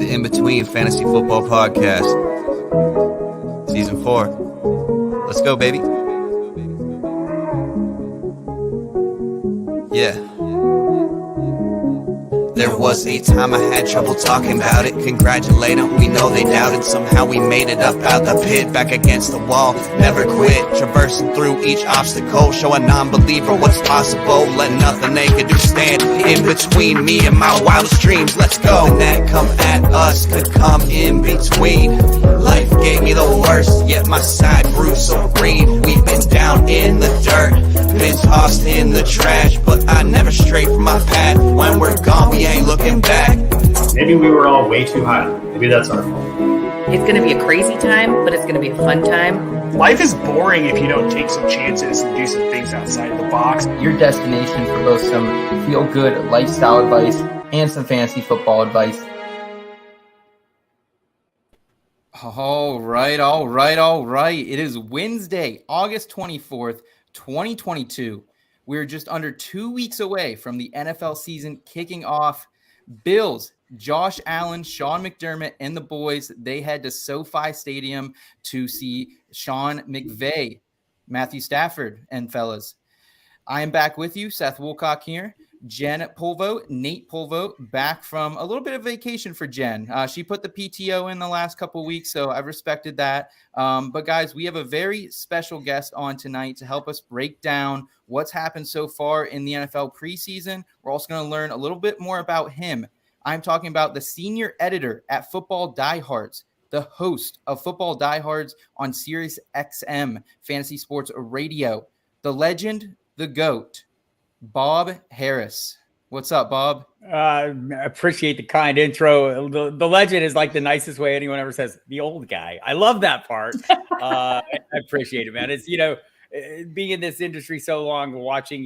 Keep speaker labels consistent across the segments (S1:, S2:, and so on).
S1: the In Between Fantasy Football Podcast, Season 4. Let's go, baby. Yeah. There was a time I had trouble talking about it. Congratulate them, we know they doubted. Somehow we made it up out the pit, back against the wall, never quit. Traversing through each obstacle, show a non-believer what's possible. Let nothing they could do stand in between me and my wildest dreams. Let's go. When that come at us could come in between. Life gave me the worst, yet my side grew so green. We've been down in the dirt, been tossed in the trash, but I never strayed from my path. When we're gone, we ain't looking back.
S2: Maybe we were all way too high. Maybe that's our fault.
S3: It's going to be a crazy time, but it's going to be a fun time.
S4: Life is boring if you don't take some chances and do some things outside the box.
S5: Your destination for both some feel-good lifestyle advice and some fantasy football advice.
S6: All right. It is Wednesday, August 24th, 2022. We're just under 2 weeks away from the NFL season kicking off. Bills, Josh Allen, Sean McDermott, and the boys, they head to SoFi Stadium to see Sean McVay, Matthew Stafford, and fellas. I am back with you, Seth Woolcock here. Jen Polvo, Nate Polvo, back from a little bit of vacation for Jen. She put the PTO in the last couple of weeks, so I've respected that. But guys, we have a very special guest on tonight to help us break down what's happened so far in the NFL preseason. We're also going to learn a little bit more about him. I'm talking about the senior editor at Football Diehards, the host of Football Diehards on Sirius XM Fantasy Sports Radio, the legend, the GOAT, Bob Harris. What's up, Bob?
S7: I appreciate the kind intro. The legend is like the nicest way anyone ever says the old guy. I love that part. I appreciate it, man. It's, being in this industry so long, watching,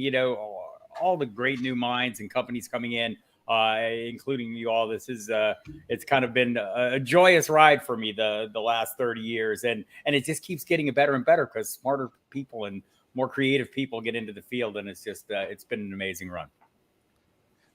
S7: all the great new minds and companies coming in, including you all. This is it's kind of been a joyous ride for me the last 30 years. And it just keeps getting better and better because smarter people and more creative people get into the field, and it's just it's been an amazing run.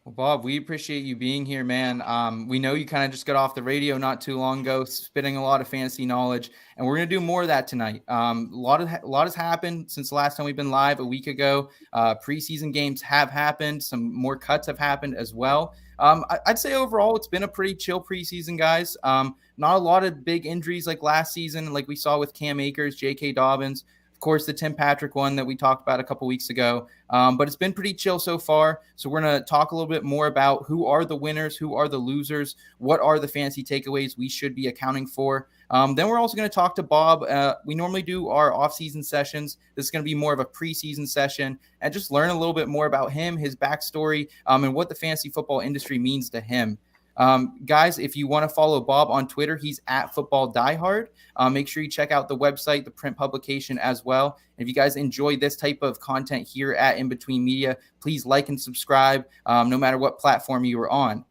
S6: Well, Bob, we appreciate you being here, man. We know you kind of just got off the radio not too long ago, spitting a lot of fantasy knowledge, and we're going to do more of that tonight. A lot has happened since the last time we've been live a week ago. Preseason games have happened. Some more cuts have happened as well. I'd say overall it's been a pretty chill preseason, guys. Not a lot of big injuries like last season, like we saw with Cam Akers, J.K. Dobbins. Of course, the Tim Patrick one that we talked about a couple weeks ago. But it's been pretty chill so far. So we're going to talk a little bit more about who are the winners, who are the losers, what are the fantasy takeaways we should be accounting for. Then we're also going to talk to Bob. We normally do our off-season sessions. This is going to be more of a preseason session and just learn a little bit more about him, his backstory, and what the fantasy football industry means to him. Guys, if you want to follow Bob on Twitter, he's at Football Diehard. Make sure you check out the website, the print publication as well. And if you guys enjoy this type of content here at In Between Media, please like and subscribe no matter what platform you are on.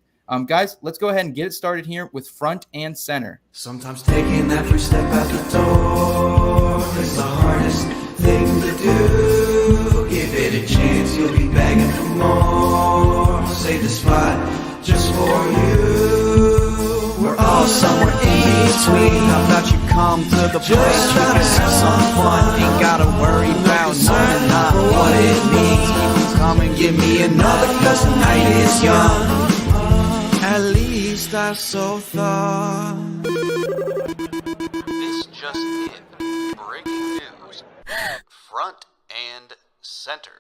S6: Guys, let's go ahead and get it started here with Front and Center.
S1: Sometimes taking that first step out the door is the hardest thing to do. Give it a chance, you'll be begging for more. Save the spot just for you. We're all somewhere in between. How about you come to the place we can have some fun? Ain't gotta worry about knowing not what it means. Keep come and give me another, cause the night is young. At least I so thought.
S8: This just in. Breaking news. Front and Center.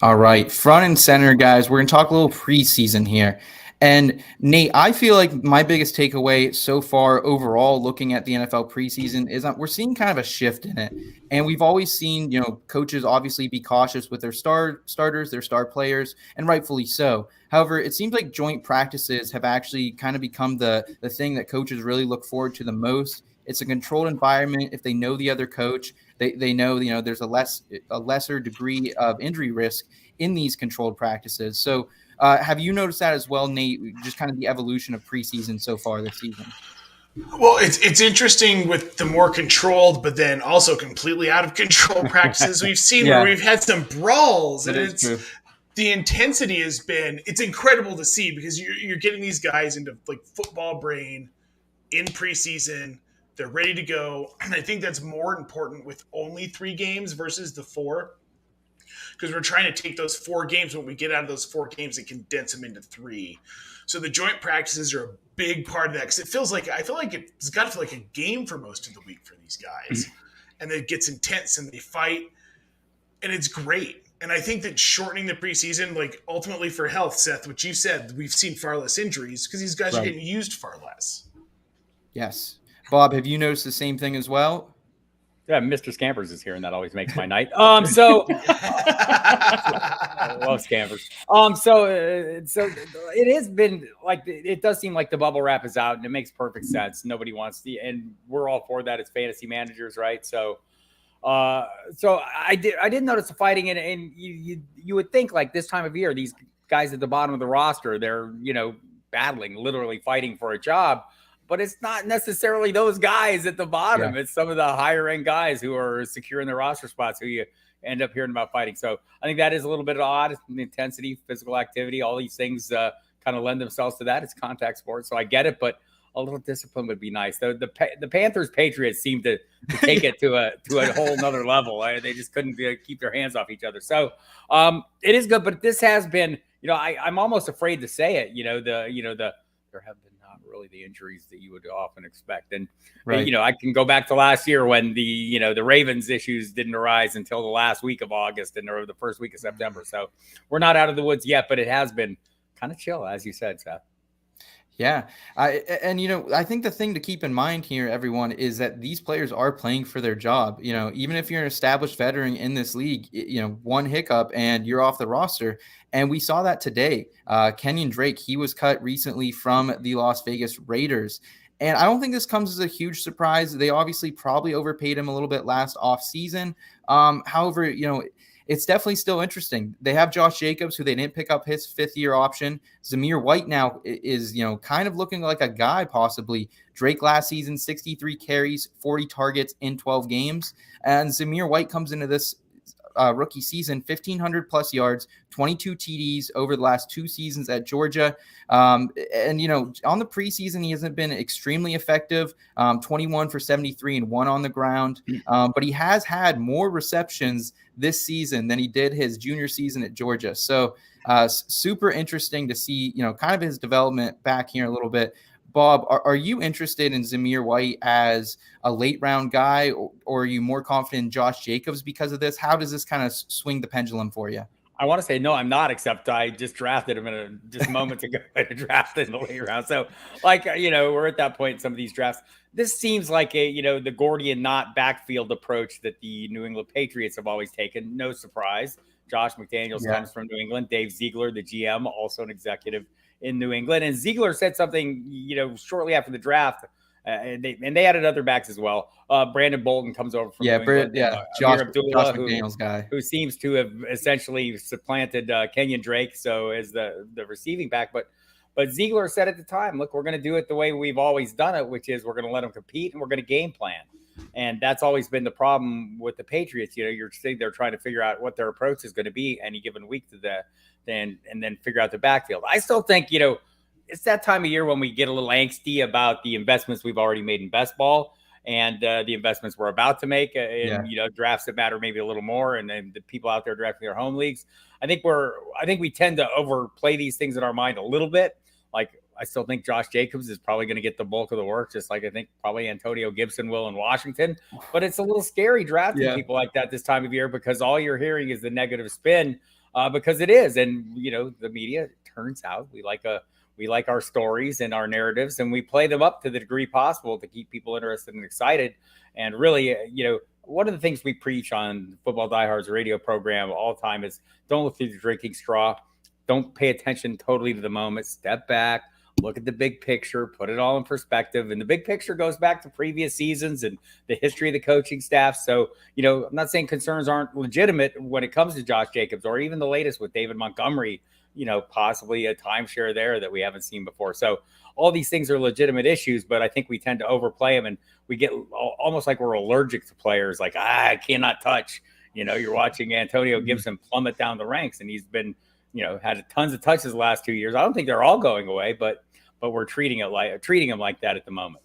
S6: All right, front and center, guys. We're going to talk a little preseason here. And Nate, I feel like my biggest takeaway so far overall looking at the NFL preseason is that we're seeing kind of a shift in it. And we've always seen, coaches obviously be cautious with their starters, their star players, and rightfully so. However, it seems like joint practices have actually kind of become the thing that coaches really look forward to the most. It's a controlled environment. If they know the other coach, they know, there's a lesser degree of injury risk in these controlled practices. So have you noticed that as well, Nate, just kind of the evolution of preseason so far this season?
S4: Well, it's interesting with the more controlled, but then also completely out of control practices we've seen where we've had some brawls. And the intensity has been, it's incredible to see because you're getting these guys into like football brain in preseason. They're ready to go. And I think that's more important with only 3 games versus the 4, because we're trying to take those 4 games, when we get out of those 4 games, and condense them into 3. So the joint practices are a big part of that, because I feel like it's got to feel like a game for most of the week for these guys. And it gets intense and they fight, and it's great. And I think that shortening the preseason, like ultimately for health, Seth, what you said, we've seen far less injuries because these guys are getting used far less.
S6: Yes. Bob, have you noticed the same thing as well?
S7: Yeah, Mr. Scampers is here, and that always makes my night. So I love Scampers. So it has been like, it does seem like the bubble wrap is out, and it makes perfect sense. Nobody wants to, and we're all for that as fantasy managers, right? So I did notice the fighting, and you would think like this time of year, these guys at the bottom of the roster, they're battling, literally fighting for a job. But it's not necessarily those guys at the bottom. Yeah. It's some of the higher end guys who are securing their roster spots who you end up hearing about fighting. So I think that is a little bit odd. The intensity, physical activity, all these things kind of lend themselves to that. It's contact sports, so I get it. But a little discipline would be nice. The Panthers Patriots seem to take it to a whole nother level. They just couldn't keep their hands off each other. So it is good. But this has been, I'm almost afraid to say it. There have been really the injuries that you would often expect. And, I can go back to last year when the Ravens issues didn't arise until the last week of August or the first week of September. So we're not out of the woods yet, but it has been kind of chill, as you said, Seth.
S6: Yeah. I think the thing to keep in mind here, everyone, is that these players are playing for their job. Even if you're an established veteran in this league, one hiccup and you're off the roster. And we saw that today. Kenyon Drake, he was cut recently from the Las Vegas Raiders. And I don't think this comes as a huge surprise. They obviously probably overpaid him a little bit last offseason. However, it's definitely still interesting. They have Josh Jacobs, who they didn't pick up his 5th-year option. Zamir White now is, kind of looking like a guy possibly. Drake last season, 63 carries, 40 targets in 12 games. And Zamir White comes into this rookie season, 1,500 plus yards, 22 TDs over the last 2 seasons at Georgia. On the preseason, he hasn't been extremely effective, 21 for 73 and 1 on the ground. But he has had more receptions this season than he did his junior season at Georgia. So super interesting to see, kind of his development back here a little bit. Bob, are you interested in Zamir White as a late round guy, or are you more confident in Josh Jacobs because of this? How does this kind of swing the pendulum for you?
S7: I want to say no, I'm not, except I just drafted him just moments ago. I drafted in the late round. So we're at that point in some of these drafts. This seems like the Gordian knot backfield approach that the New England Patriots have always taken. No surprise. Josh McDaniels comes from New England. Dave Ziegler, the GM, also an executive in New England. And Ziegler said something, shortly after the draft, and they added other backs as well. Brandon Bolton comes over from New England.
S6: Josh
S7: Abdullah,
S6: McDaniels guy,
S7: who seems to have essentially supplanted Kenyon Drake, so as the receiving back. But Ziegler said at the time, look, we're going to do it the way we've always done it, which is we're going to let them compete and we're going to game plan. And that's always been the problem with the Patriots. You're sitting there trying to figure out what their approach is going to be any given week to and then figure out the backfield. I still think, it's that time of year when we get a little angsty about the investments we've already made in best ball and the investments we're about to make in drafts that matter maybe a little more, and then the people out there drafting their home leagues. I think we tend to overplay these things in our mind a little bit. Like, I still think Josh Jacobs is probably going to get the bulk of the work, just like I think probably Antonio Gibson will in Washington. But it's a little scary drafting people like that this time of year, because all you're hearing is the negative spin, because it is. And, the media, it turns out, we like our stories and our narratives, and we play them up to the degree possible to keep people interested and excited. And really, one of the things we preach on Football Diehards radio program all the time is don't look through the drinking straw. Don't pay attention totally to the moment. Step back, look at the big picture, put it all in perspective. And the big picture goes back to previous seasons and the history of the coaching staff. So, I'm not saying concerns aren't legitimate when it comes to Josh Jacobs, or even the latest with David Montgomery, possibly a timeshare there that we haven't seen before. So all these things are legitimate issues, but I think we tend to overplay them, and we get almost like we're allergic to players. Like, I cannot touch, you're watching Antonio Gibson plummet down the ranks, and he's been had tons of touches the last 2 years. I don't think they're all going away, but we're treating them like that at the moment.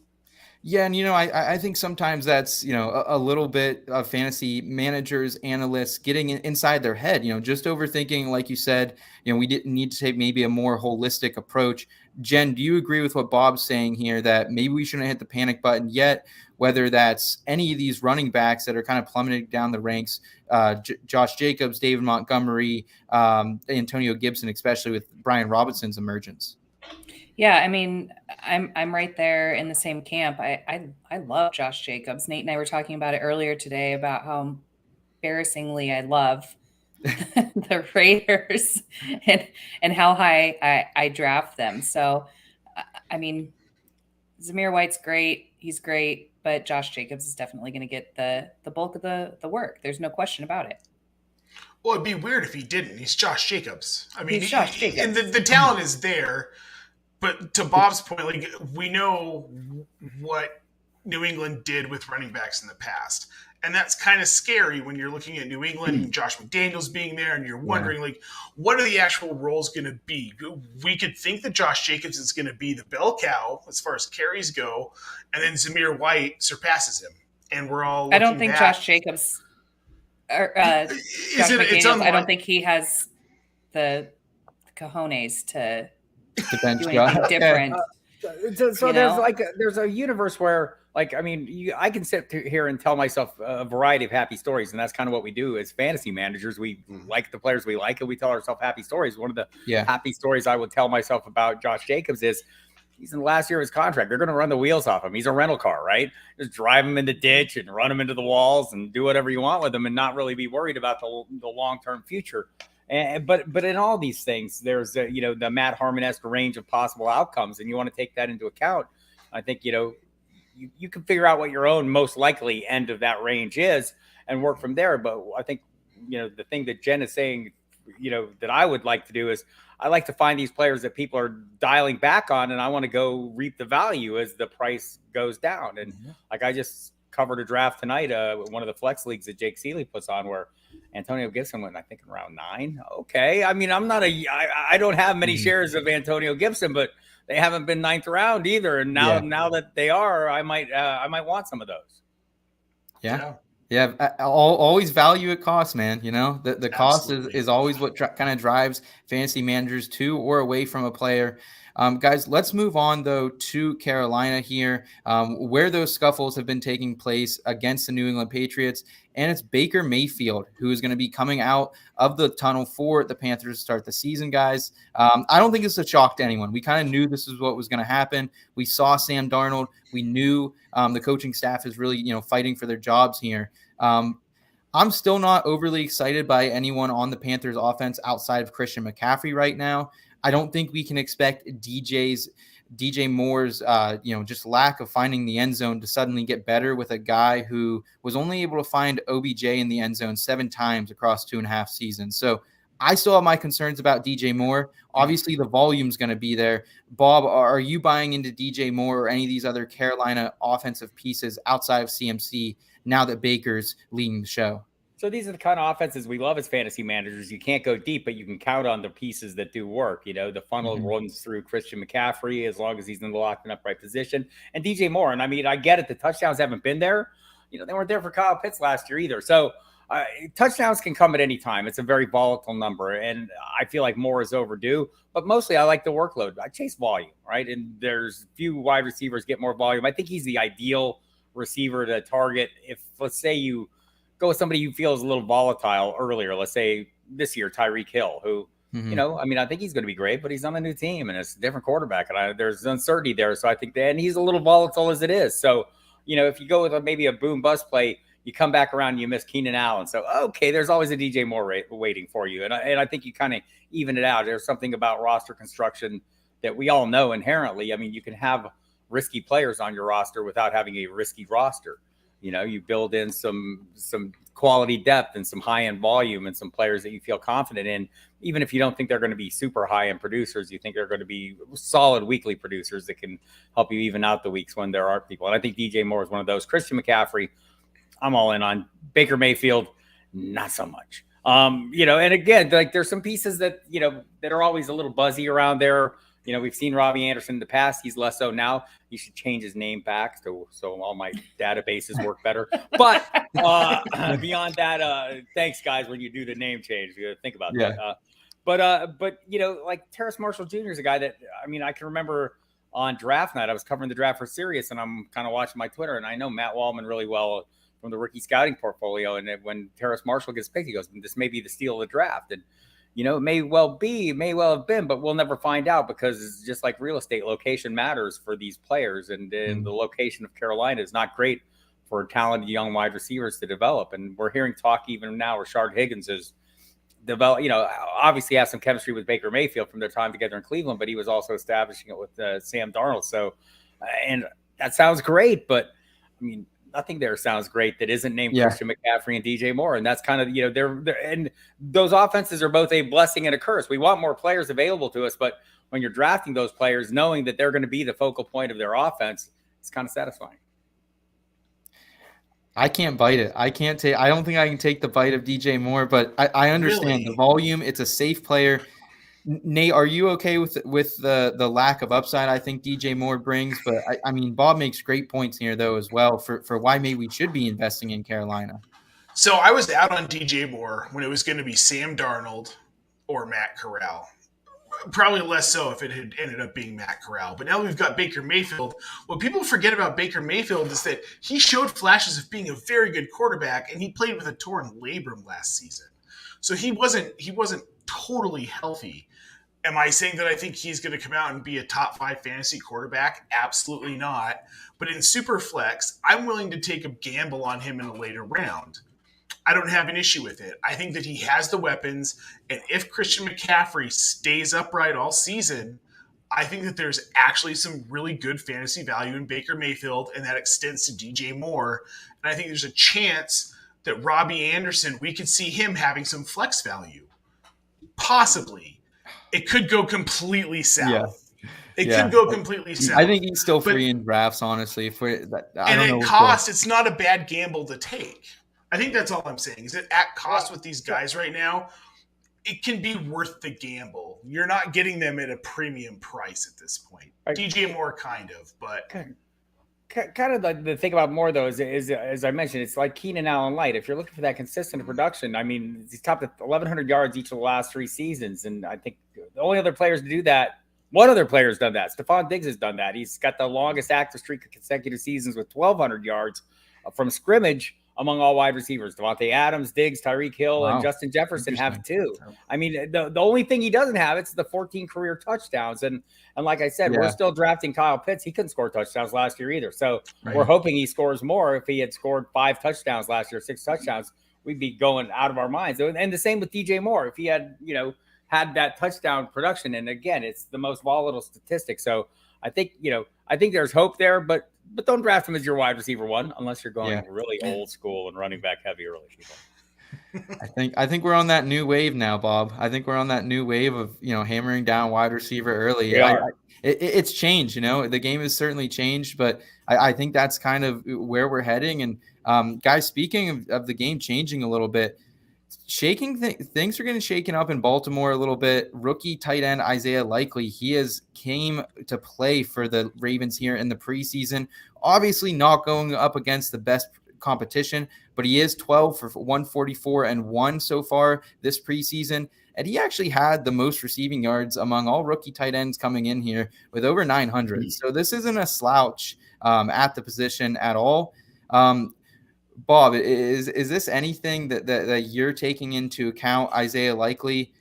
S6: Yeah, and I think sometimes that's a little bit of fantasy managers, analysts getting inside their head. Just overthinking, like you said. We didn't need to take maybe a more holistic approach. Jen, do you agree with what Bob's saying here that maybe we shouldn't hit the panic button yet? Whether that's any of these running backs that are kind of plummeting down the ranks, Josh Jacobs, David Montgomery, Antonio Gibson, especially with Brian Robinson's emergence.
S3: Yeah, I mean, I'm right there in the same camp. I love Josh Jacobs. Nate and I were talking about it earlier today about how embarrassingly I love the Raiders and how high I draft them. So, I mean, Zamir White's great. He's great, but Josh Jacobs is definitely going to get the bulk of the work. There's no question about it.
S4: Well, it'd be weird if he didn't. He's Josh Jacobs. I mean,
S3: He's Josh Jacobs.
S4: And the talent is there. But to Bob's point, like, we know what New England did with running backs in the past. And that's kind of scary when you're looking at New England and Josh McDaniels being there and you're wondering, like, what are the actual roles going to be? We could think that Josh Jacobs is going to be the bell cow as far as carries go, and then Zamir White surpasses him. And we're all
S3: I don't think
S4: back.
S3: Josh Jacobs or Josh McDaniels, I don't think he has the cojones to do anything different.
S7: So there's a universe where, like, I mean, I can sit here and tell myself a variety of happy stories, and that's kind of what we do as fantasy managers. We like the players we like, and we tell ourselves happy stories. One of the happy stories I would tell myself about Josh Jacobs is he's in the last year of his contract. They're going to run the wheels off him. He's a rental car, right? Just drive him in the ditch and run him into the walls and do whatever you want with him and not really be worried about the long-term future. But in all these things, there's the Matt Harmon-esque range of possible outcomes, and you want to take that into account. I think you can figure out what your own most likely end of that range is and work from there. But I think the thing that Jen is saying, that I would like to do is I like to find these players that people are dialing back on, and I want to go reap the value as the price goes down. And like I just covered a draft tonight, one of the flex leagues that Jake Seeley puts on, where Antonio Gibson went, I think, in round 9. Okay. I mean, I don't have many shares of Antonio Gibson, but they haven't been 9th round either. And now that they are, I might want some of those.
S6: Yeah. Always value at cost, man. The cost is always what kind of drives fantasy managers to or away from a player. Guys, let's move on, though, to Carolina here, where those scuffles have been taking place against the New England Patriots. And it's Baker Mayfield who is going to be coming out of the tunnel for the Panthers to start the season, guys. I don't think it's a shock to anyone. We kind of knew this is what was going to happen. We saw Sam Darnold. We knew the coaching staff is really, fighting for their jobs here. I'm still not overly excited by anyone on the Panthers offense outside of Christian McCaffrey right now. I don't think we can expect DJ Moore's, just lack of finding the end zone to suddenly get better with a guy who was only able to find OBJ in the end zone 7 times across 2.5 seasons. So I still have my concerns about DJ Moore. Obviously, the volume's going to be there. Bob, are you buying into DJ Moore or any of these other Carolina offensive pieces outside of CMC now that Baker's leading the show?
S7: So these are the kind of offenses we love as fantasy managers. You can't go deep, but you can count on the pieces that do work. The funnel runs through Christian McCaffrey as long as he's in the locked and upright position, and DJ Moore. And I mean, I get it. The touchdowns haven't been there. They weren't there for Kyle Pitts last year either. So touchdowns can come at any time. It's a very volatile number, and I feel like Moore is overdue. But mostly I like the workload. I chase volume, right? And there's few wide receivers get more volume. I think he's the ideal receiver to target. If, let's say, you go with somebody you feel is a little volatile earlier. Let's say this year, Tyreek Hill, who, I think he's going to be great, but he's on a new team and it's a different quarterback. And there's uncertainty there. So I think and he's a little volatile as it is. So, if you go with maybe a boom bust play, you come back around and you miss Keenan Allen. So, okay, there's always a DJ Moore waiting for you. And I think you kind of even it out. There's something about roster construction that we all know inherently. I mean, you can have risky players on your roster without having a risky roster. You build in some quality depth and some high-end volume and some players that you feel confident in. Even if you don't think they're going to be super high-end producers, you think they're going to be solid weekly producers that can help you even out the weeks when there aren't people. And I think DJ Moore is one of those. Christian McCaffrey, I'm all in on. Baker Mayfield, not so much. And again, like there's some pieces that, that are always a little buzzy around there. We've seen Robbie Anderson in the past. He's less so now. He should change his name back so all my databases work better. But beyond that, thanks guys when you do the name change. You gotta think about that. But like Terrace Marshall Jr. is a guy that I can remember on draft night. I was covering the draft for Sirius, and I'm kind of watching my Twitter, and I know Matt Wallman really well from the rookie scouting portfolio. And when Terrace Marshall gets picked, he goes, "This may be the steal of the draft." And it may well have been, but we'll never find out because it's just like real estate. Location matters for these players, and the location of Carolina is not great for talented young wide receivers to develop. And we're hearing talk even now, Rashard Higgins is develop. Obviously has some chemistry with Baker Mayfield from their time together in Cleveland, but he was also establishing it with Sam Darnold. So, and that sounds great, but nothing there sounds great that isn't named Christian McCaffrey and DJ Moore. And that's kind of, they're and those offenses are both a blessing and a curse. We want more players available to us, but when you're drafting those players, knowing that they're going to be the focal point of their offense, it's kind of satisfying.
S6: I can't bite it. I don't think I can take the bite of DJ Moore, but I understand the volume. It's a safe player. Nate, are you okay with the lack of upside I think DJ Moore brings? But Bob makes great points here though as well for why maybe we should be investing in Carolina.
S4: So I was out on DJ Moore when it was going to be Sam Darnold or Matt Corral. Probably less so if it had ended up being Matt Corral. But now we've got Baker Mayfield. What people forget about Baker Mayfield is that he showed flashes of being a very good quarterback, and he played with a torn labrum last season. So he wasn't totally healthy. Am I saying that I think he's going to come out and be a top 5 fantasy quarterback? Absolutely not. But in Superflex, I'm willing to take a gamble on him in a later round. I don't have an issue with it. I think that he has the weapons, and if Christian McCaffrey stays upright all season, I think that there's actually some really good fantasy value in Baker Mayfield, and that extends to DJ Moore. And I think there's a chance that Robbie Anderson, we could see him having some flex value. Possibly. It could go completely south. It could go completely south.
S6: I think he's still free in drafts, honestly. It's
S4: not a bad gamble to take. I think that's all I'm saying. Is that at cost with these guys right now, it can be worth the gamble. You're not getting them at a premium price at this point. DJ Moore kind of, but
S7: kind of the thing about Moore though is as I mentioned, it's like Keenan Allen light. If you're looking for that consistent production, he's topped at 1,100 yards each of the last 3 seasons, and I think the only other players to do that. One other player's done that. Stephon Diggs has done that. He's got the longest active streak of consecutive seasons with 1,200 yards from scrimmage among all wide receivers. Devontae Adams, Diggs, Tyreek Hill, and Justin Jefferson have 2. The only thing he doesn't have, it's the 14 career touchdowns. And like I said, we're still drafting Kyle Pitts. He couldn't score touchdowns last year either. So we're hoping he scores more. If he had scored 5 touchdowns last year, 6 touchdowns, we'd be going out of our minds. And the same with DJ Moore. If he had, had that touchdown production, and again, it's the most volatile statistic. So I think there's hope there, but don't draft him as your wide receiver 1 unless you're going really old school and running back heavy early.
S6: I think we're on that new wave now, Bob. I think we're on that new wave of hammering down wide receiver early. It's changed. The game has certainly changed, but I think that's kind of where we're heading. And guys, speaking of the game changing a little bit, things are getting shaken up in Baltimore a little bit. Rookie tight end Isaiah Likely, he came to play for the Ravens here in the preseason. Obviously not going up against the best competition, but he is 12 for 144 and 1 so far this preseason. And he actually had the most receiving yards among all rookie tight ends coming in here with over 900. So this isn't a slouch at the position at all. Bob, is this anything that you're taking into account, Isaiah Likely?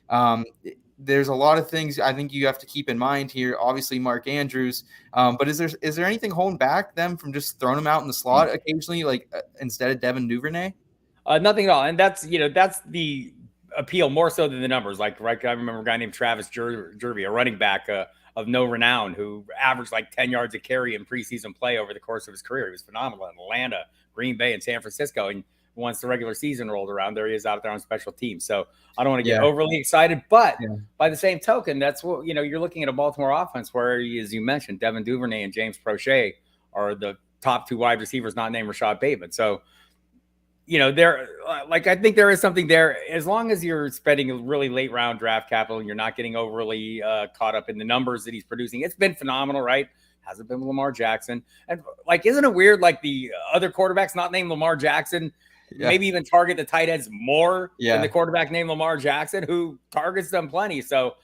S6: There's a lot of things I think you have to keep in mind here. Obviously, Mark Andrews, but is there anything holding back them from just throwing him out in the slot occasionally, like instead of Devin Duvernay?
S7: Nothing at all, and that's the appeal more so than the numbers. Like I remember a guy named Travis Jervy, a running back of no renown, who averaged like 10 yards a carry in preseason play over the course of his career. He was phenomenal in Atlanta, Green Bay, and San Francisco. And once the regular season rolled around, there he is out there on special teams. So I don't want to get overly excited, but by the same token, that's what, you're looking at a Baltimore offense where, as you mentioned, Devin Duvernay and James Prochet are the top 2 wide receivers, not named Rashad Bateman. So there, like, I think there is something there. As long as you're spending a really late round draft capital and you're not getting overly caught up in the numbers that he's producing, it's been phenomenal, right? Hasn't been Lamar Jackson. And like, isn't it weird? Like the other quarterbacks not named Lamar Jackson, maybe even target the tight ends more than the quarterback named Lamar Jackson, who targets them plenty. So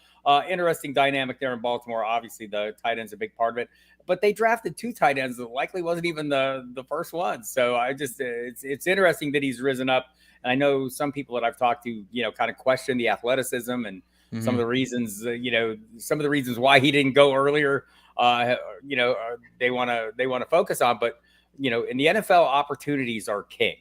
S7: interesting dynamic there in Baltimore. Obviously, the tight end's a big part of it. But they drafted 2 tight ends that likely wasn't even the first one. So I just it's interesting that he's risen up. And I know some people that I've talked to, kind of question the athleticism and some of the reasons, some of the reasons why he didn't go earlier. They want to focus on. But in the NFL, opportunities are king,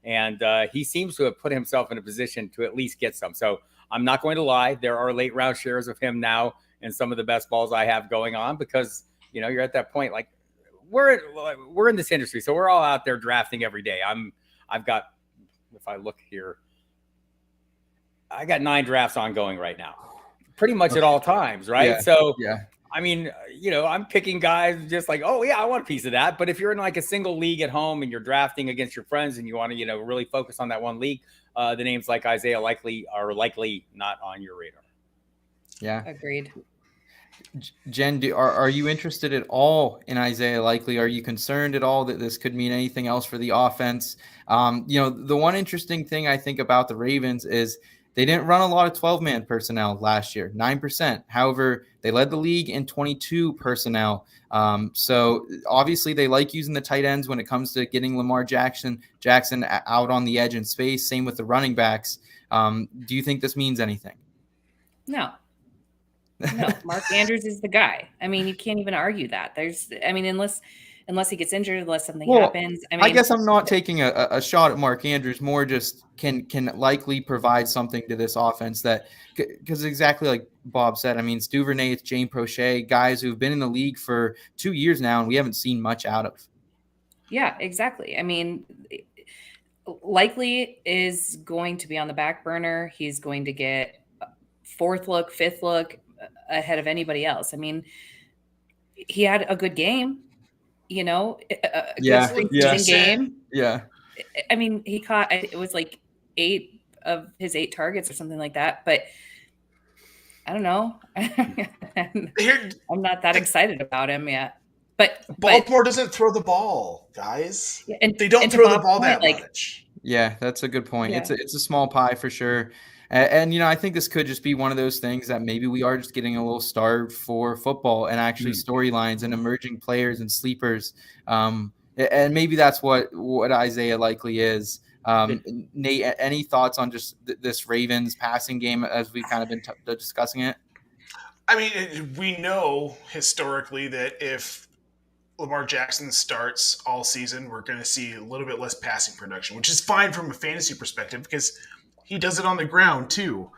S7: and he seems to have put himself in a position to at least get some. So I'm not going to lie, there are late round shares of him now in some of the best balls I have going on because. You're at that point, like we're in this industry, so we're all out there drafting every day. I've got, if I look here, I got 9 drafts ongoing right now, pretty much at all times, right?
S6: Yeah.
S7: So,
S6: yeah.
S7: I mean, I'm picking guys just like, oh yeah, I want a piece of that. But if you're in like a single league at home and you're drafting against your friends and you want to, really focus on that one league, the names like Isaiah likely are likely not on your radar.
S3: Yeah, agreed.
S6: Jen, are you interested at all in Isaiah Likely? Are you concerned at all that this could mean anything else for the offense? The one interesting thing I think about the Ravens is they didn't run a lot of 12-man personnel last year, 9%. However, they led the league in 22 personnel. So obviously they like using the tight ends when it comes to getting Lamar Jackson out on the edge in space. Same with the running backs. Do you think this means anything?
S3: No, Mark Andrews is the guy. I mean, you can't even argue that. Unless he gets injured, unless something happens.
S6: I guess I'm not taking a shot at Mark Andrews. More just can likely provide something to this offense that, because exactly like Bob said, I mean, it's Duvernay, it's James Prochet, guys who've been in the league for 2 years now, and we haven't seen much out of.
S3: Yeah, exactly. I mean, Likely is going to be on the back burner. He's going to get 4th look, 5th look ahead of anybody else. I mean, he had a good game, a good game.
S6: Yeah.
S3: I mean, he caught, it was like 8 of his 8 targets or something like that, but I don't know. I'm not that excited about him yet. But
S4: Baltimore doesn't throw the ball, guys.
S3: Yeah, and
S4: they don't throw the ball that much.
S6: Yeah, that's a good point.
S3: Yeah.
S6: It's a small pie for sure. And I think this could just be one of those things that maybe we are just getting a little starved for football and actually storylines and emerging players and sleepers. And maybe that's what Isaiah Likely is. Nate, any thoughts on just this Ravens passing game as we've kind of been discussing it?
S4: I mean, we know historically that if Lamar Jackson starts all season, we're going to see a little bit less passing production, which is fine from a fantasy perspective because he does it on the ground too.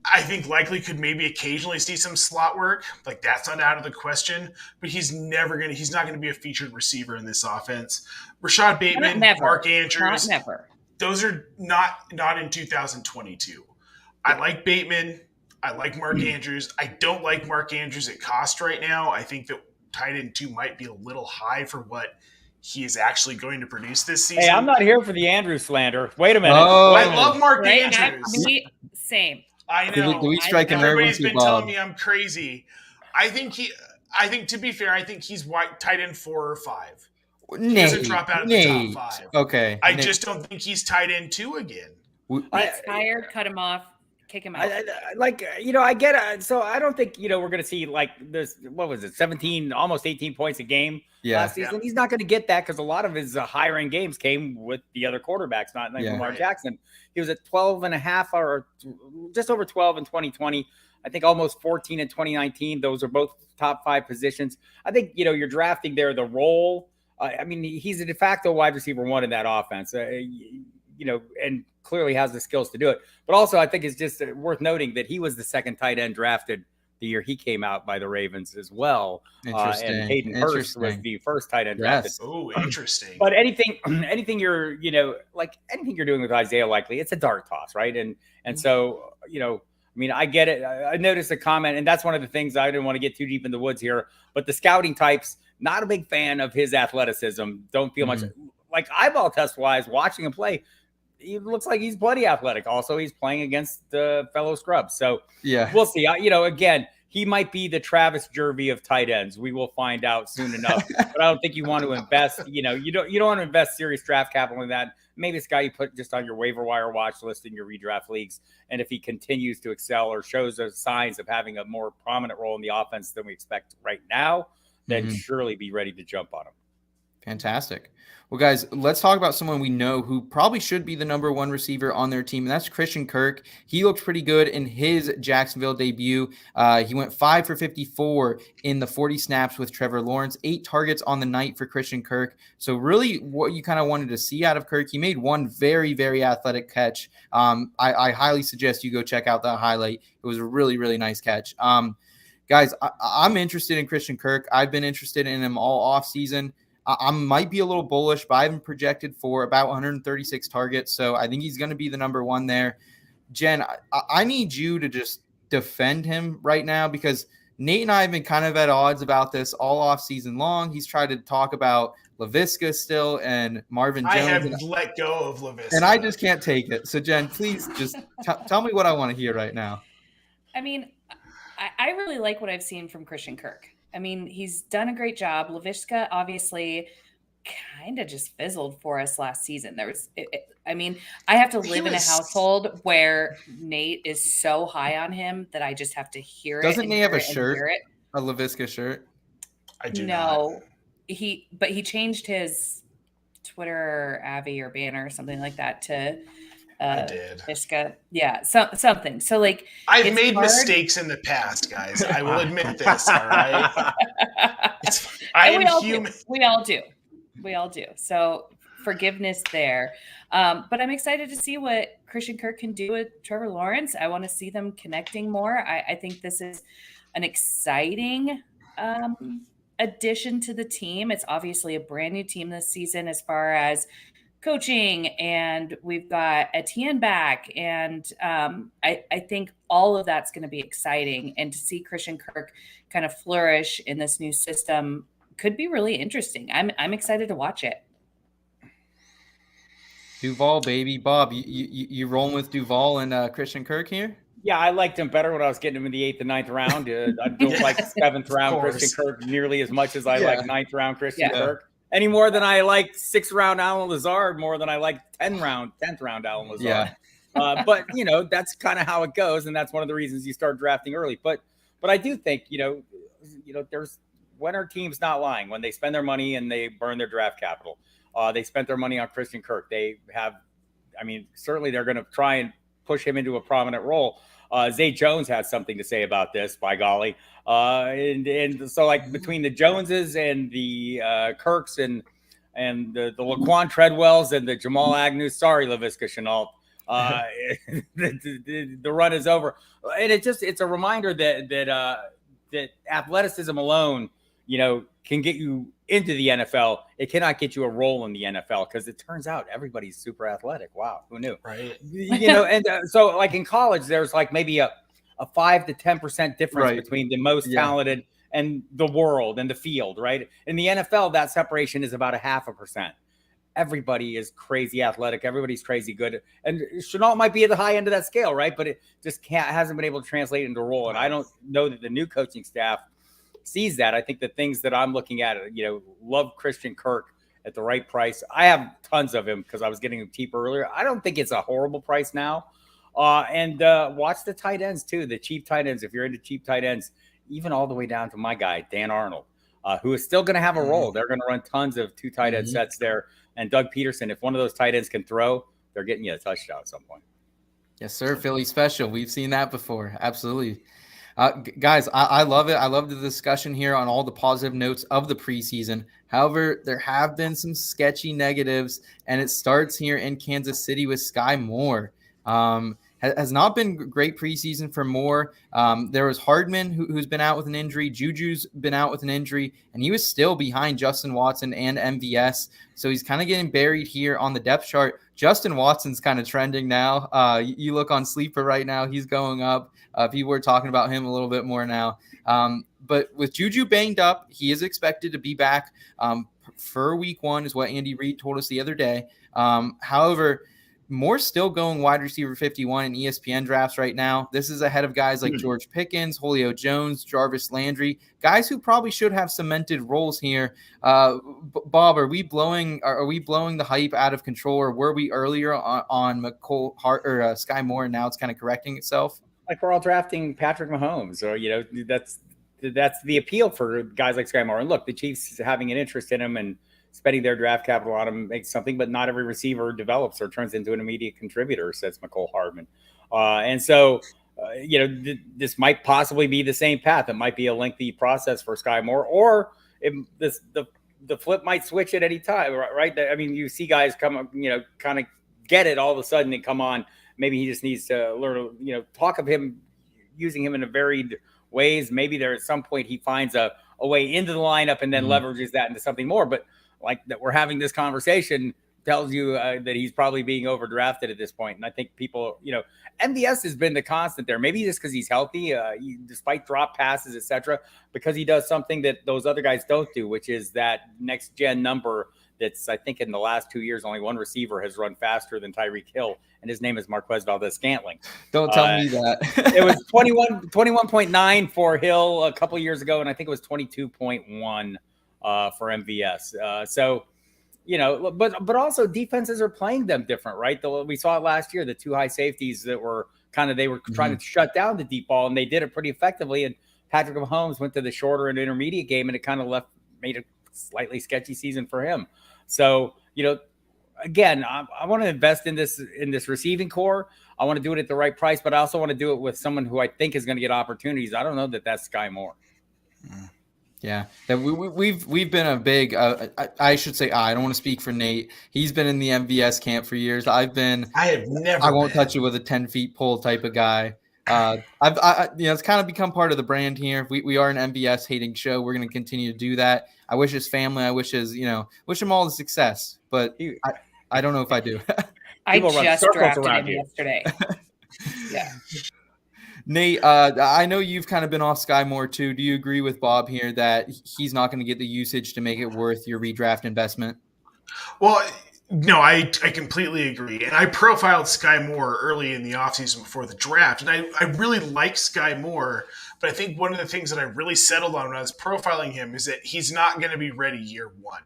S4: I think Likely could maybe occasionally see some slot work. Like, that's not out of the question, but he's not going to be a featured receiver in this offense. Rashad Bateman, Mark Andrews, those are not in 2022. I like Bateman. I like Mark Andrews. I don't like Mark Andrews at cost right now. I think that tight end 2 might be a little high for what he is actually going to produce this season.
S7: Hey, I'm not here for the Andrews slander. Wait a minute.
S4: I love Mark Andrews.
S3: Same.
S4: I know.
S6: Do we strike an
S4: Everybody's been telling me I'm crazy. I think to be fair, I think he's tight end 4 or 5. He doesn't drop out of the top 5.
S6: Okay.
S4: I just don't think he's tight end 2 again.
S3: He's tired, cut him off. Kick him out.
S7: I get it. So I don't think, we're going to see like this, what was it, 17, almost 18 points a game last season. Yeah. He's not going to get that because a lot of his higher end games came with the other quarterbacks, not like Lamar Jackson. He was at 12.5 or just over 12 in 2020. I think almost 14 in 2019. Those are both top 5 positions. I think, you're drafting there the role. I mean, he's a de facto wide receiver 1 in that offense. And clearly has the skills to do it. But also, I think it's just worth noting that he was the 2nd tight end drafted the year he came out by the Ravens as well. And Hayden Hurst was the 1st tight end drafted.
S4: Oh, interesting.
S7: But anything you're doing with Isaiah Likely, it's a dart toss, right? And so, I get it. I noticed a comment, and that's one of the things I didn't want to get too deep in the woods here. But the scouting types, not a big fan of his athleticism. Don't feel much like eyeball test wise, watching him play. he looks like he's plenty athletic. Also, he's playing against fellow scrubs. So
S6: Yeah.
S7: we'll see. Again, he might be the Travis Jervey of tight ends. We will find out soon enough. But I don't think you want to invest. You don't want to invest serious draft capital in that. Maybe it's a guy you put just on your waiver wire watch list in your redraft leagues. And if he continues to excel or shows those signs of having a more prominent role in the offense than we expect right now, then surely be ready to jump on him.
S6: Fantastic. Well, guys, let's talk about someone we know who probably should be the number one receiver on their team, and that's Christian Kirk. He looked pretty good in his Jacksonville debut. He went 5 for 54 in the 40 snaps with Trevor Lawrence, 8 targets on the night for Christian Kirk. So really what you kind of wanted to see out of Kirk, he made one very, very athletic catch. I highly suggest you go check out that highlight. It was a really, really nice catch. Guys, I'm interested in Christian Kirk. I've been interested in him all offseason. I might be a little bullish, but I have him projected for about 136 targets. So I think he's going to be the number one there. Jen, I need you to just defend him right now because Nate and I have been kind of at odds about this all off season long. He's tried to talk about LaVisca still and Marvin Jones.
S4: I have let go of LaVisca.
S6: And I just can't take it. So Jen, please just tell me what I want to hear right now.
S3: I mean, I really like what I've seen from Christian Kirk. I mean, he's done a great job. LaVisca obviously kind of just fizzled for us last season. I have to live in a household where Nate is so high on him that I just have to hear it.
S6: Doesn't Nate have a shirt, a LaVisca shirt?
S4: I do
S3: not.
S4: No,
S3: he changed his Twitter Avi or banner or something like that to
S4: I did.
S3: Visca. Yeah, something. So like
S4: I've made mistakes in the past, guys. I will admit this, all right? I am human.
S3: We all do. So forgiveness there. But I'm excited to see what Christian Kirk can do with Trevor Lawrence. I want to see them connecting more. I think this is an exciting addition to the team. It's obviously a brand new team this season as far as coaching, and we've got Etienne back, and I think all of that's going to be exciting, and to see Christian Kirk kind of flourish in this new system could be really interesting. I'm excited to watch it.
S6: Duval, baby. Bob, you rolling with Duval and Christian Kirk here?
S7: Yeah, I liked him better when I was getting him in the 8th and 9th round. I don't like 7th round Christian Kirk nearly as much as I like 9th round Christian Kirk. Any more than I like 6th round Alan Lazard, more than I like 10th round Alan Lazard.
S6: Yeah.
S7: But that's kind of how it goes, and that's one of the reasons you start drafting early. But I do think there's when are teams not lying when they spend their money and they burn their draft capital. They spent their money on Christian Kirk. They have, certainly they're going to try and push him into a prominent role. Zay Jones has something to say about this, by golly. And so like between the Joneses and the Kirks and the Laquan Treadwells and the Jamal Agnew, sorry, LaVisca Chenault, the run is over. And it's a reminder that athleticism alone, can get you into the NFL. It cannot get you a role in the NFL because it turns out everybody's super athletic. Wow, who knew?
S4: Right.
S7: So like in college, there's like maybe a 5 to 10% difference between the most talented and the world and the field, right? In the NFL, that separation is about 0.5%. Everybody is crazy athletic. Everybody's crazy good. And Chenault might be at the high end of that scale, right? But it just hasn't been able to translate into a role. And I don't know that the new coaching staff sees that. I think the things that I'm looking at, love Christian Kirk at the right price. I have tons of him because I was getting him cheap earlier. I don't think it's a horrible price now. And watch the tight ends too, the cheap tight ends. If you're into cheap tight ends, even all the way down to my guy, Dan Arnold, who is still going to have a role. They're going to run tons of 2 tight end sets there. And Doug Peterson, if one of those tight ends can throw, they're getting you a touchdown at some point.
S6: Yes, sir. Philly special. We've seen that before. Absolutely. Guys, I love it. I love the discussion here on all the positive notes of the preseason. However, there have been some sketchy negatives, and it starts here in Kansas City with Sky Moore. Has not been great preseason for Moore. There was Hardman who's been out with an injury. Juju's been out with an injury, and he was still behind Justin Watson and MVS. So he's kind of getting buried here on the depth chart. Justin Watson's kind of trending now. You look on Sleeper right now, he's going up. People are talking about him a little bit more now. But with Juju banged up, he is expected to be back for week 1 is what Andy Reid told us the other day. However, Moore's still going wide receiver 51 in ESPN drafts right now. This is ahead of guys like George Pickens, Julio Jones, Jarvis Landry, guys who probably should have cemented roles here. Bob, are we blowing the hype out of control, or were we earlier on McCole Hart or Sky Moore, and now it's kind of correcting itself?
S7: Like we're all drafting Patrick Mahomes, or that's the appeal for guys like Sky Moore. And look, the Chiefs having an interest in him and spending their draft capital on him makes something, but not every receiver develops or turns into an immediate contributor, says McCole Hardman. And so, this might possibly be the same path. It might be a lengthy process for Sky Moore, or the flip might switch at any time, right? I mean, you see guys come, kind of get it all of a sudden and come on. Maybe he just needs to learn, talk of him, using him in a varied ways. Maybe there at some point he finds a way into the lineup and then leverages that into something more. But like that, we're having this conversation tells you that he's probably being overdrafted at this point. And I think people, MVS has been the constant there. Maybe just because he's healthy, despite drop passes, etc., because he does something that those other guys don't do, which is that next gen number. That's, I think, in the last 2 years, only one receiver has run faster than Tyreek Hill, and his name is Marquez Valdez-Scantling.
S6: Don't tell me that.
S7: It was 21.9 for Hill a couple years ago, and I think it was 22.1 for MVS. But also defenses are playing them different, right? We saw it last year, the two high safeties that were they were trying to shut down the deep ball, and they did it pretty effectively. And Patrick Mahomes went to the shorter and intermediate game, and it kind of made a slightly sketchy season for him. So, again, I want to invest in this receiving core. I want to do it at the right price, but I also want to do it with someone who I think is going to get opportunities. I don't know that that's Sky Moore.
S6: Yeah, that we've been a big. I should say I don't want to speak for Nate. He's been in the MVS camp for years. I have never. I won't touch it with a 10 feet pole type of guy. It's kind of become part of the brand here. We are an MVS hating show. We're going to continue to do that. I wish his family, wish him all the success, but I don't know if I do.
S3: I just drafted him yesterday. Yeah.
S6: Nate, I know you've kind of been off Sky Moore too. Do you agree with Bob here that he's not going to get the usage to make it worth your redraft investment?
S4: Well, no, I completely agree. And I profiled Sky Moore early in the offseason before the draft. And I really like Sky Moore, but I think one of the things that I really settled on when I was profiling him is that he's not going to be ready year one.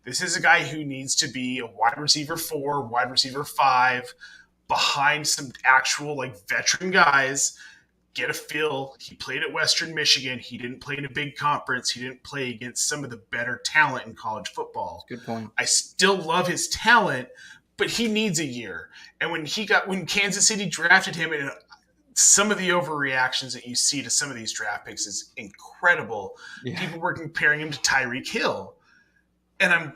S4: This is a guy who needs to be a wide receiver 4, wide receiver 5, behind some actual veteran guys, get a feel. He played at Western Michigan. He didn't play in a big conference. He didn't play against some of the better talent in college football.
S6: Good point.
S4: I still love his talent, but he needs a year. And when Kansas City drafted him, and some of the overreactions that you see to some of these draft picks is incredible. Yeah. People were comparing him to Tyreek Hill. And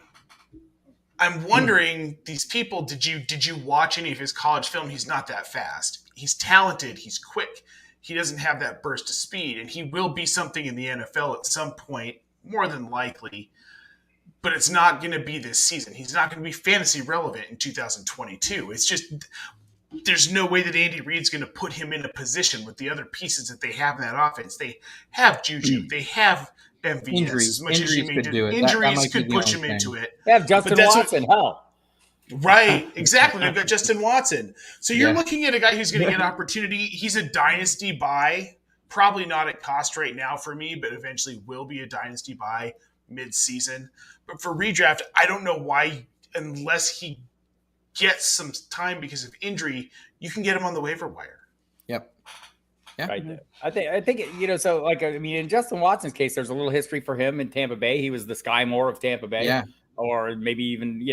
S4: I'm wondering, these people, did you watch any of his college film? He's not that fast. He's talented. He's quick. He doesn't have that burst of speed, and he will be something in the NFL at some point, more than likely. But it's not going to be this season. He's not going to be fantasy relevant in 2022. It's just there's no way that Andy Reid's going to put him in a position with the other pieces that they have in that offense. They have Juju. They have MVS.
S6: Injuries
S4: could push him into it.
S7: They have Justin Watson. Hell.
S4: Right, exactly. They've got Justin Watson. So you're looking at a guy who's going to get opportunity. He's a dynasty buy, probably not at cost right now for me, but eventually will be a dynasty buy mid-season. But for redraft, I don't know why, unless he gets some time because of injury, you can get him on the waiver wire.
S6: Yep. Yeah.
S7: Right. I think in Justin Watson's case, there's a little history for him in Tampa Bay. He was the Sky Moore of Tampa Bay.
S6: Yeah.
S7: Or maybe even,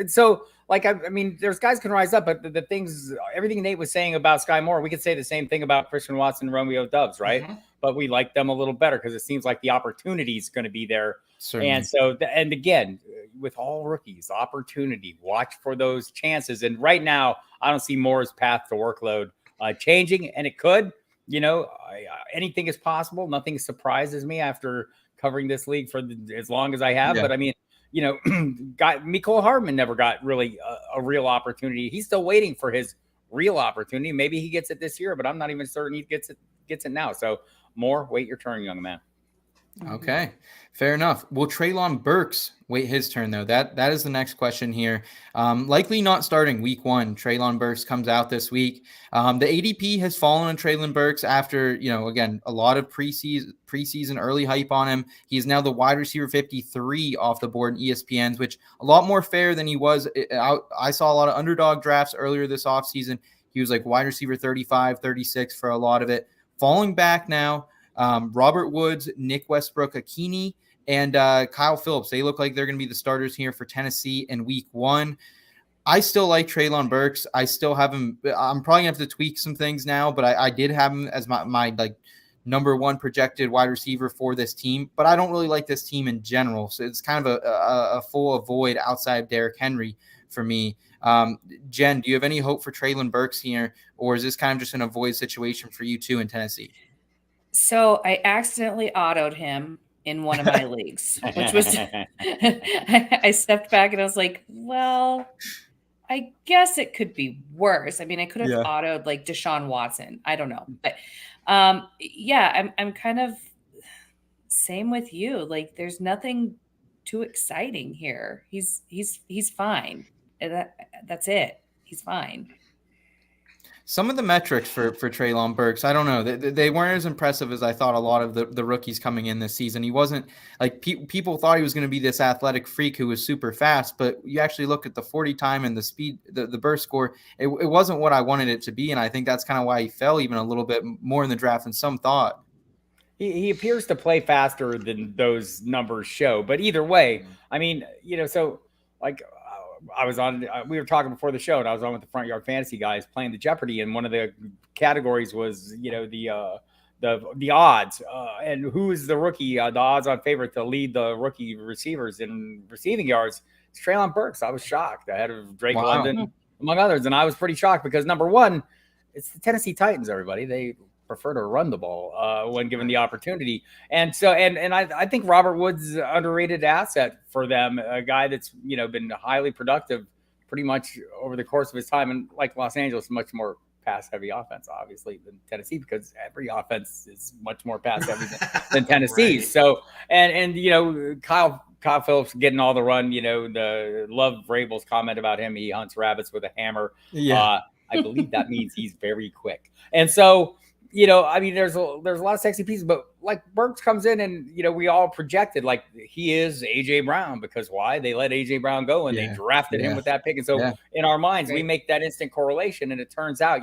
S7: so there's guys can rise up, but the things, everything Nate was saying about Sky Moore, we could say the same thing about Christian Watson and Romeo Doubs, right? Mm-hmm. But we like them a little better because it seems like the opportunity is going to be there. Certainly. And so, and again, with all rookies, opportunity, watch for those chances. And right now, I don't see Moore's path to workload changing, and it could, anything is possible. Nothing surprises me after covering this league for as long as I have. Yeah. But I mean, Mecole Hardman never got really a real opportunity. He's still waiting for his real opportunity. Maybe he gets it this year, but I'm not even certain he gets it now. So Moore, wait your turn, young man.
S6: Okay, fair enough. Will Treylon Burks wait his turn though? That is the next question here. Likely not starting week 1. Treylon Burks comes out this week. The ADP has fallen on Treylon Burks after, again, a lot of preseason early hype on him. He's now the wide receiver 53 off the board in ESPN's, which a lot more fair than he was. I saw a lot of underdog drafts earlier this offseason. He was like wide receiver 35, 36 for a lot of it. Falling back now. Robert Woods, Nick Westbrook-Akini, and Kyle Phillips. They look like they're going to be the starters here for Tennessee in week 1. I still like Treylon Burks. I still have him. I'm probably going to have to tweak some things now, but I did have him as my like number 1 projected wide receiver for this team. But I don't really like this team in general. So it's kind of a full void outside of Derrick Henry for me. Jen, do you have any hope for Treylon Burks here, or is this kind of just an avoid situation for you too in Tennessee?
S3: So I accidentally autoed him in one of my leagues, which was I stepped back and I was like, well, I guess it could be worse. I mean, I could have autoed like Deshaun Watson. I don't know. But I'm kind of same with you. Like there's nothing too exciting here. He's fine. That's it. He's fine.
S6: Some of the metrics for Treylon Burks, I don't know. They weren't as impressive as I thought a lot of the rookies coming in this season. He wasn't like people thought he was going to be this athletic freak who was super fast, but you actually look at the 40 time and the speed, the burst score, it wasn't what I wanted it to be. And I think that's kind of why he fell even a little bit more in the draft than some thought.
S7: He appears to play faster than those numbers show. But either way, I mean, so like I was on, we were talking before the show, and I was on with the Front Yard Fantasy guys playing the Jeopardy, and one of the categories was, the odds and who is the rookie, the odds on favorite to lead the rookie receivers in receiving yards. It's Treylon Burks. I was shocked. I had Drake London, among others, and I was pretty shocked because number one, it's the Tennessee Titans. Everybody, they prefer to run the ball when given the opportunity. And so, and I think Robert Woods is an underrated asset for them, a guy that's, been highly productive pretty much over the course of his time. And like Los Angeles, much more pass heavy offense, obviously, than Tennessee, because every offense is much more pass heavy than Tennessee's. Right. So, and Kyle Phillips getting all the run, the love Vrabel's comment about him. He hunts rabbits with a hammer. Yeah. I believe that means he's very quick. And so, I mean, there's a lot of sexy pieces, but like Burks comes in and, we all projected like he is A.J. Brown, because why? They let A.J. Brown go and they drafted him with that pick. And so in our minds, we make that instant correlation, and it turns out,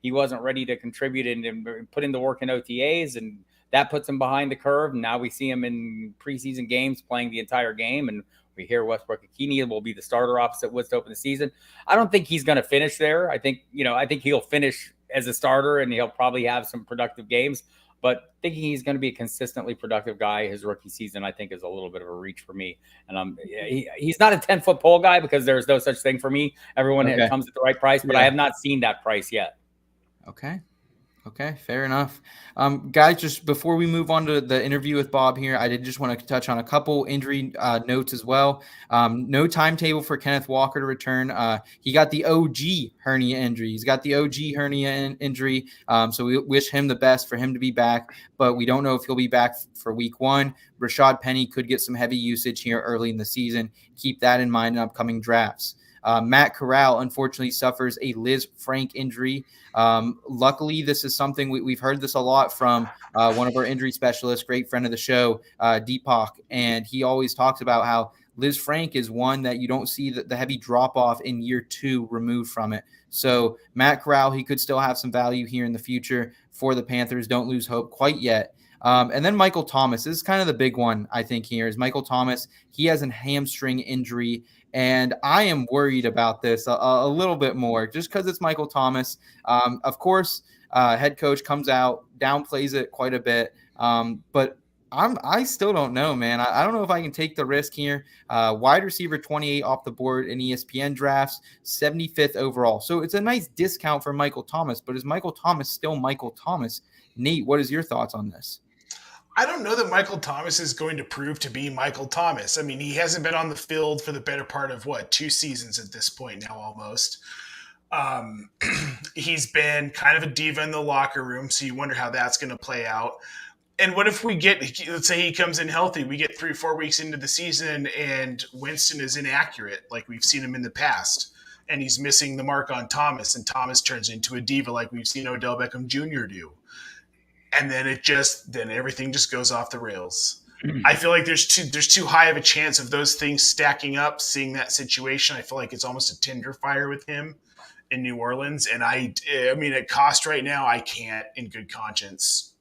S7: he wasn't ready to contribute and put in the work in OTAs, and that puts him behind the curve. And now we see him in preseason games playing the entire game, and we hear Westbrook-Akini will be the starter opposite Woods to open the season. I don't think he's going to finish there. I think he'll finish as a starter, and he'll probably have some productive games, but thinking he's going to be a consistently productive guy his rookie season, I think, is a little bit of a reach for me. And he's not a 10-foot pole guy, because there's no such thing for me. Everyone comes at the right price, but I have not seen that price yet.
S6: Okay, fair enough. Guys, just before we move on to the interview with Bob here, I did just want to touch on a couple injury notes as well. No timetable for Kenneth Walker to return. He got the OG hernia injury. He's got the OG hernia injury. So we wish him the best for him to be back, but we don't know if he'll be back for week 1. Rashad Penny could get some heavy usage here early in the season. Keep that in mind in upcoming drafts. Matt Corral, unfortunately, suffers a Liz Frank injury. Luckily, this is something we've heard this a lot from one of our injury specialists, great friend of the show, Deepak, and he always talks about how Liz Frank is one that you don't see the heavy drop-off in year 2 removed from it. So Matt Corral, he could still have some value here in the future for the Panthers. Don't lose hope quite yet. And then Michael Thomas, this is kind of the big one, I think, here is Michael Thomas. He has a hamstring injury, and I am worried about this a little bit more just because it's Michael Thomas. Of course, head coach comes out, downplays it quite a bit, but I still don't know, man. I don't know if I can take the risk here. Wide receiver 28 off the board in ESPN drafts, 75th overall. So it's a nice discount for Michael Thomas, but is Michael Thomas still Michael Thomas? Nate, what is your thoughts on this?
S4: I don't know that Michael Thomas is going to prove to be Michael Thomas. I mean, he hasn't been on the field for the better part of 2 seasons at this point now, almost. He's been kind of a diva in the locker room, so you wonder how that's going to play out. And what if we get, let's say he comes in healthy, we get 3 or 4 weeks into the season and Winston is inaccurate, like we've seen him in the past, and he's missing the mark on Thomas, and Thomas turns into a diva like we've seen Odell Beckham Jr. do. And then then everything just goes off the rails. I feel like there's too high of a chance of those things stacking up, seeing that situation. I feel like it's almost a Tinder fire with him in New Orleans. And I mean, at cost right now, I can't in good conscience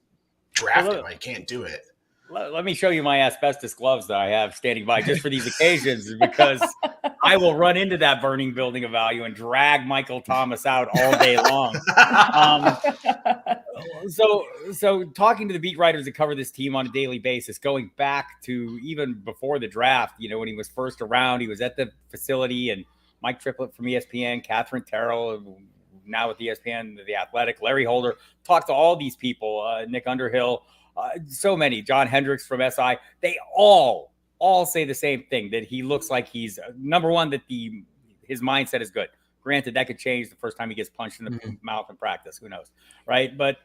S4: draft him. I can't do it.
S7: Let me show you my asbestos gloves that I have standing by just for these occasions, because I will run into that burning building of value and drag Michael Thomas out all day long. So talking to the beat writers that cover this team on a daily basis, going back to even before the draft, when he was first around, he was at the facility, and Mike Triplett from ESPN, Catherine Terrell, now with ESPN, The Athletic, Larry Holder, talked to all these people, Nick Underhill, so many, John Hendricks from SI. They all say the same thing, that he looks like he's number one, that his mindset is good. Granted, that could change the first time he gets punched in the mouth in practice. Who knows, right? But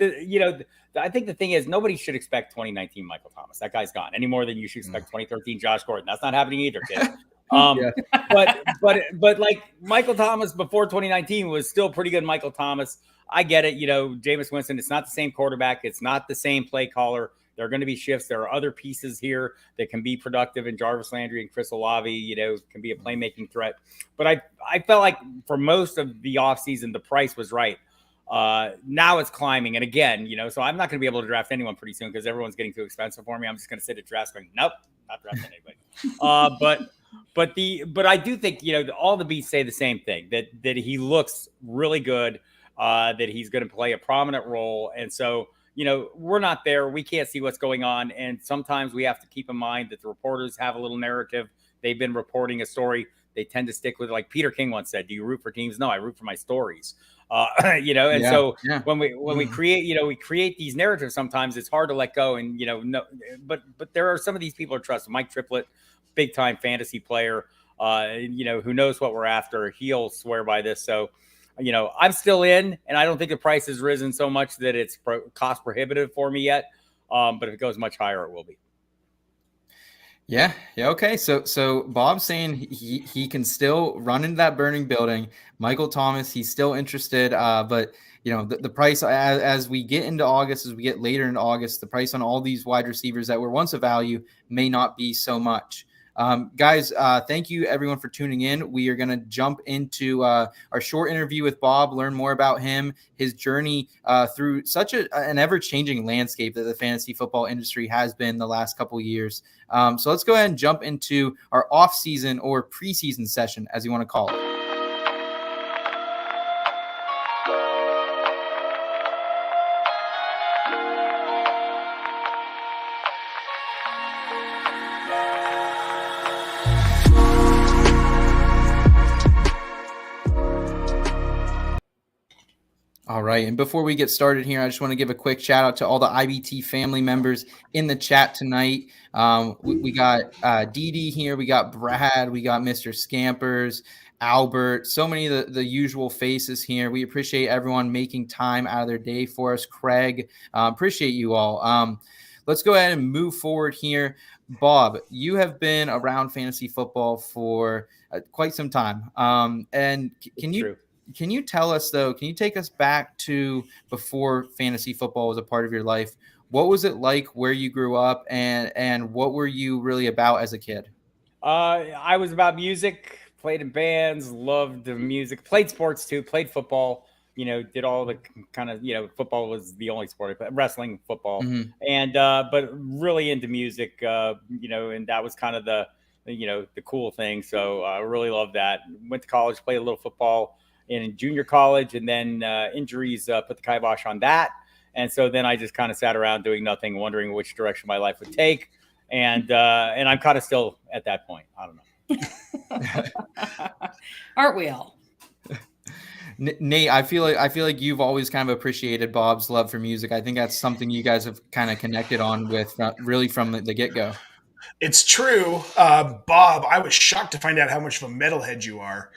S7: I think the thing is, nobody should expect 2019 Michael Thomas. That guy's gone, any more than you should expect 2013 Josh Gordon. That's not happening either, kid. But like Michael Thomas before 2019 was still pretty good. Michael Thomas, I get it. Jameis Winston, it's not the same quarterback. It's not the same play caller. There are going to be shifts. There are other pieces here that can be productive in Jarvis Landry and Chris Olave, can be a playmaking threat. But I felt like for most of the offseason, the price was right. Now it's climbing. And again, so I'm not going to be able to draft anyone pretty soon because everyone's getting too expensive for me. I'm just going to sit at draft going, nope, not drafting anybody. But I do think, all the beats say the same thing, that he looks really good, that he's going to play a prominent role. And so, we're not there. We can't see what's going on. And sometimes we have to keep in mind that the reporters have a little narrative. They've been reporting a story. They tend to stick with, like Peter King once said, do you root for teams? No, I root for my stories. When we create, we create these narratives, sometimes it's hard to let go. And, but there are some of these people are trusted. Mike Triplett, big time fantasy player, who knows what we're after. He'll swear by this. So, I'm still in, and I don't think the price has risen so much that it's cost prohibitive for me yet. But if it goes much higher, it will be.
S6: Yeah. Okay. So Bob's saying he can still run into that burning building. Michael Thomas, he's still interested. But the price as we get into August, as we get later into August, the price on all these wide receivers that were once a value may not be so much. Guys, thank you everyone for tuning in. We are going to jump into our short interview with Bob, learn more about him, his journey through such an ever-changing landscape that the fantasy football industry has been the last couple of years. So let's go ahead and jump into our off-season or preseason session, as you want to call it. All right. And before we get started here, I just want to give a quick shout out to all the IBT family members in the chat tonight. We got Dee Dee here. We got Brad. We got Mr. Scampers, Albert, so many of the usual faces here. We appreciate everyone making time out of their day for us. Craig, appreciate you all. Let's go ahead and move forward here. Bob, you have been around fantasy football for quite some time. And can you tell us, though, can you take us back to before fantasy football was a part of your life? What was it like where you grew up, and what were you really about as a kid?
S7: I was about music, played in bands, loved the music, played sports too, played football, did all the kind of, football was the only sport, but wrestling, football, and but really into music, and that was kind of the cool thing. So I really loved that. Went to college, played a little football in junior college, and then injuries put the kibosh on that. And so then I just kind of sat around doing nothing, wondering which direction my life would take. And I'm kind of still at that point. I don't know.
S3: Aren't we all?
S6: Nate, I feel like you've always kind of appreciated Bob's love for music. I think that's something you guys have kind of connected on with really from the get-go.
S4: It's true. Bob, I was shocked to find out how much of a metalhead you are.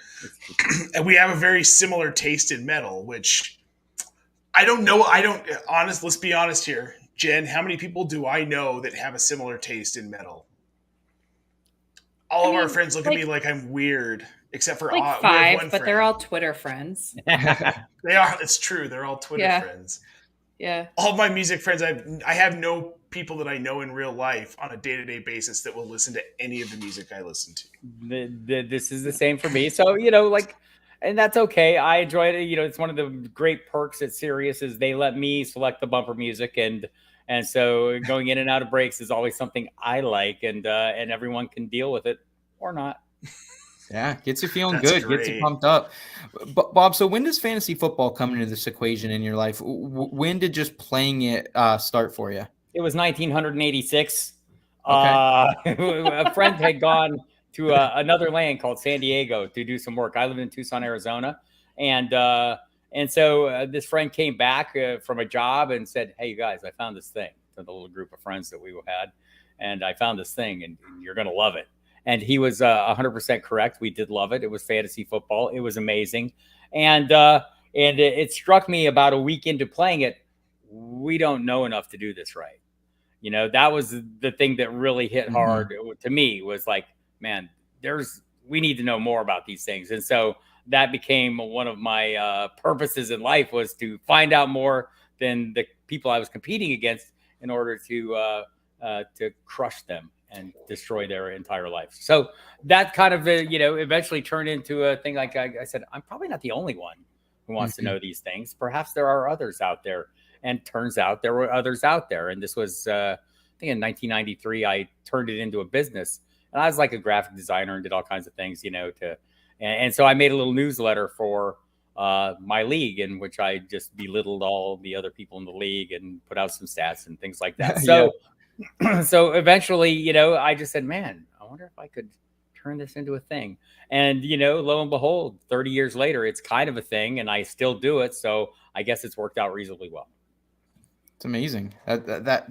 S4: And we have a very similar taste in metal, which I don't know. Let's be honest here. Jen, how many people do I know that have a similar taste in metal? All of our friends look at me like I'm weird, except for
S3: like
S4: we have
S3: 5,
S4: one
S3: but they're
S4: friend.
S3: all Twitter friends.
S4: They are. It's true. They're all Twitter friends.
S3: Yeah.
S4: All my music friends, I have no people that I know in real life on a day-to-day basis that will listen to any of the music I listen to.
S7: This is the same for me. So, and that's okay. I enjoy it. It's one of the great perks at Sirius is they let me select the bumper music, and so going in and out of breaks is always something I like, and everyone can deal with it or not.
S6: Yeah, gets you feeling
S4: That's
S6: good, gets you
S4: great.
S6: pumped up. Bob, so when does fantasy football come into this equation in your life? When did just playing it start for you?
S7: It was 1986.
S6: Okay.
S7: A friend had gone to another land called San Diego to do some work. I lived in Tucson, Arizona, and so this friend came back from a job and said, "Hey, you guys, I found this thing." To the little group of friends that we had, and I found this thing, and you're gonna love it. And he was 100% correct. We did love it. It was fantasy football. It was amazing, and it struck me about a week into playing it. We don't know enough to do this right. That was the thing that really hit hard to me was like, man, we need to know more about these things. And so that became one of my purposes in life was to find out more than the people I was competing against in order to crush them and destroy their entire life. So that kind of, eventually turned into a thing. Like I said, I'm probably not the only one who wants to know these things. Perhaps there are others out there. And turns out there were others out there. And this was, I think in 1993, I turned it into a business. And I was like a graphic designer and did all kinds of things, and so I made a little newsletter for my league in which I just belittled all the other people in the league and put out some stats and things like that. So, so eventually, I just said, man, I wonder if I could turn this into a thing. And, lo and behold, 30 years later, it's kind of a thing and I still do it. So I guess it's worked out reasonably well.
S6: It's amazing that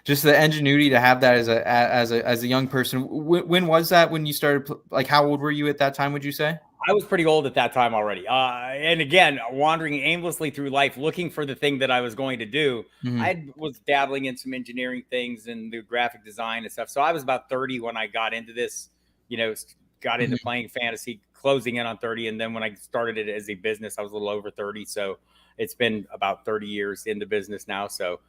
S6: just the ingenuity to have that as a young person. When was that? When you started? Like, how old were you at that time? Would you say?
S7: I was pretty old at that time already. And again, wandering aimlessly through life, looking for the thing that I was going to do. I was dabbling in some engineering things and the graphic design and stuff. So I was about 30 when I got into this. Got into playing fantasy, closing in on 30, and then when I started it as a business, I was a little over 30. So it's been about 30 years in the business now. So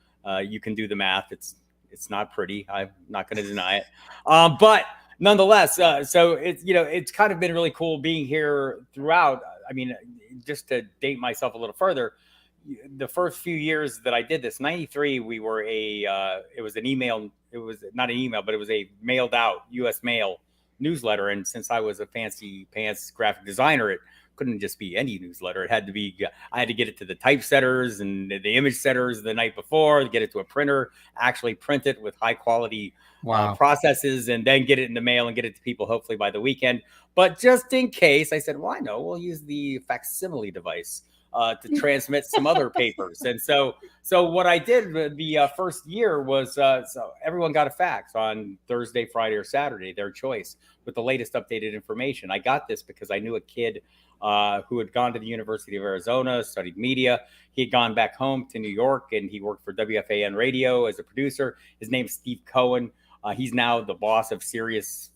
S7: you can do the math. It's not pretty. I'm not going to deny it. But nonetheless, so it's kind of been really cool being here throughout. I mean, just to date myself a little further, the first few years that I did this, 93, we were it was an email. It was not an email, but it was a mailed out U.S. mail newsletter. And since I was a fancy pants graphic designer, it couldn't just be any newsletter. It had to be, I had to get it to the typesetters and the image setters the night before, get it to a printer, actually print it with high quality processes, and then get it in the mail and get it to people hopefully by the weekend. But just in case, I said, well, I know, we'll use the facsimile device to transmit some other papers. And so what I did the first year was, so everyone got a fax on Thursday, Friday, or Saturday, their choice, with the latest updated information. I got this because I knew a kid who had gone to the University of Arizona, studied media. He had gone back home to New York, and he worked for WFAN radio as a producer. His name's Steve Cohen. He's now the boss of Sirius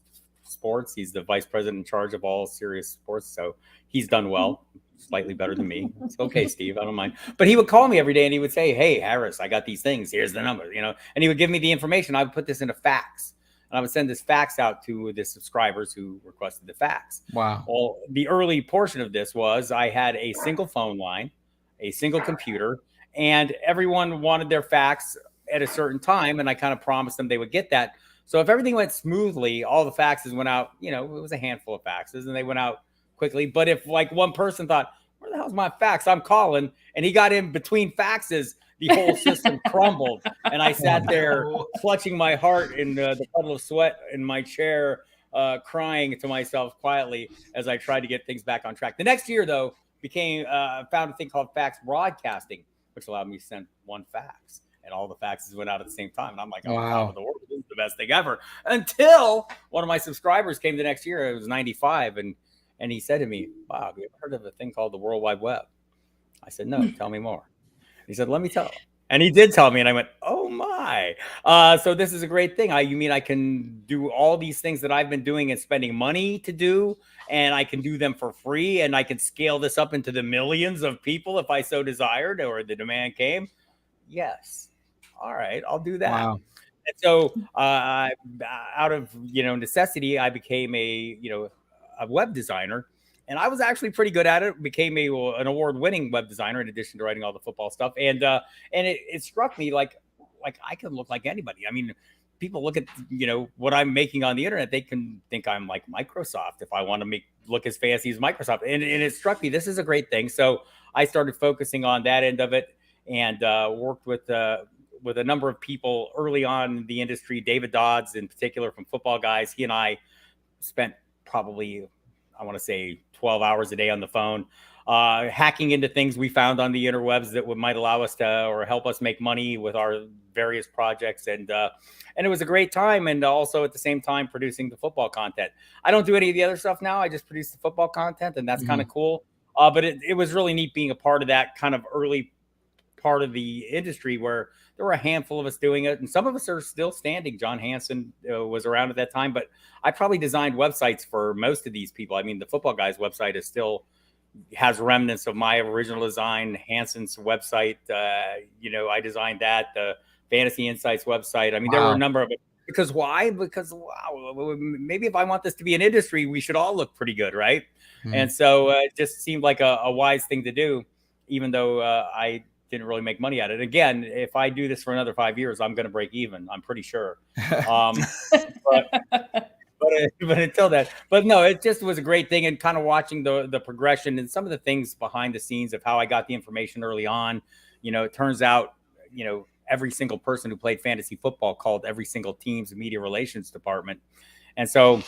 S7: Sports. He's the vice president in charge of all Sirius Sports. So he's done well, slightly better than me. It's okay, Steve, I don't mind. But he would call me every day and he would say, hey, Harris, I got these things. Here's the number, and he would give me the information. I would put this in a fax. And I would send this fax out to the subscribers who requested the fax.
S6: Wow.
S7: Well, the early portion of this was I had a single phone line, a single computer, and everyone wanted their fax at a certain time. And I kind of promised them they would get that. So if everything went smoothly, all the faxes went out, it was a handful of faxes and they went out quickly. But if like one person thought, where the hell's my fax? I'm calling. And he got in between faxes, the whole system crumbled. And I sat there clutching my heart in the puddle of sweat in my chair, crying to myself quietly as I tried to get things back on track. The next year, though, found a thing called fax broadcasting, which allowed me to send one fax. And all the faxes went out at the same time. And I'm like, top of the world. This is the best thing ever. Until one of my subscribers came the next year. It was 95. And he said to me, Bob, you ever heard of a thing called the World Wide Web? I said, no, tell me more. He said, let me tell. And he did tell me, and I went, "Oh my!" So this is a great thing. You mean I can do all these things that I've been doing and spending money to do, and I can do them for free, and I can scale this up into the millions of people if I so desired, or the demand came. Yes. All right, I'll do that.
S6: Wow.
S7: And so, out of necessity, I became a web designer, and I was actually pretty good at it. Became an award-winning web designer in addition to writing all the football stuff. And it struck me like I can look like anybody. I mean, people look at what I'm making on the internet, they can think I'm like Microsoft if I want to look as fancy as Microsoft. And it struck me this is a great thing. So I started focusing on that end of it, and worked with a number of people early on in the industry. David Dodds, in particular, from Football Guys. He and I spent probably, I want to say, 12 hours a day on the phone, hacking into things we found on the interwebs that might allow us to or help us make money with our various projects. And it was a great time. And also at the same time, producing the football content. I don't do any of the other stuff now. I just produce the football content, and that's kind of cool. But it was really neat being a part of that kind of early part of the industry where there were a handful of us doing it, and some of us are still standing. John Hansen was around at that time, but I probably designed websites for most of these people. I mean, the Football Guys website has remnants of my original design. Hansen's website, I designed that. The Fantasy Insights website. I mean, there were a number of it. Because why? Because wow, maybe if I want this to be an industry, we should all look pretty good, right? And so it just seemed like a wise thing to do, even though I didn't really make money at it. Again, if I do this for another 5 years, I'm going to break even. I'm pretty sure. But until then, but no, it just was a great thing. And kind of watching the progression and some of the things behind the scenes of how I got the information early on. It turns out, every single person who played fantasy football called every single team's media relations department. And so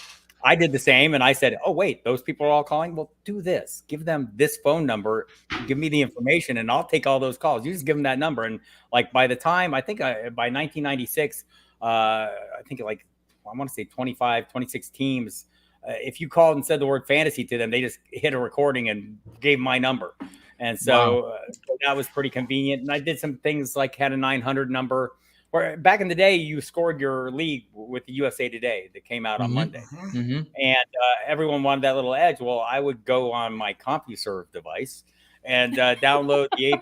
S7: I did the same, and I said, "Oh, wait, those people are all calling? Well, do this. Give them this phone number. Give me the information, and I'll take all those calls. You just give them that number." And like by the time, I think by 1996, I think I want to say 25, 26 teams. If you called and said the word fantasy to them, they just hit a recording and gave my number. And so, so that was pretty convenient. And I did some things like had a 900 number. Where back in the day, you scored your league with the USA Today that came out on Monday. And everyone wanted that little edge. Well, I would go on my CompuServe device and download the 8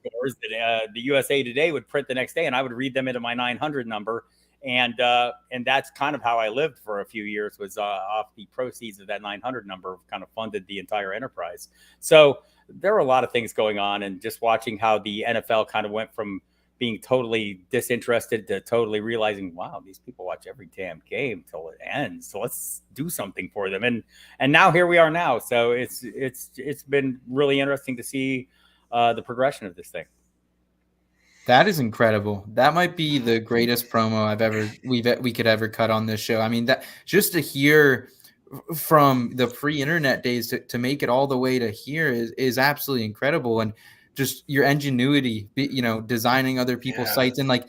S7: scores that the USA Today would print the next day, and I would read them into my 900 number. And that's kind of how I lived for a few years, was off the proceeds of that 900 number, kind of funded the entire enterprise. So there were a lot of things going on, and just watching how the NFL kind of went from being totally disinterested to totally realizing, wow, these people watch every damn game till it ends. So let's do something for them. And now here we are now. So it's been really interesting to see the progression of this thing.
S6: That is incredible. That might be the greatest promo we could ever cut on this show. I mean, that just to hear from the pre-internet days to make it all the way to here is absolutely incredible. And just your ingenuity, designing other people's sites. And like,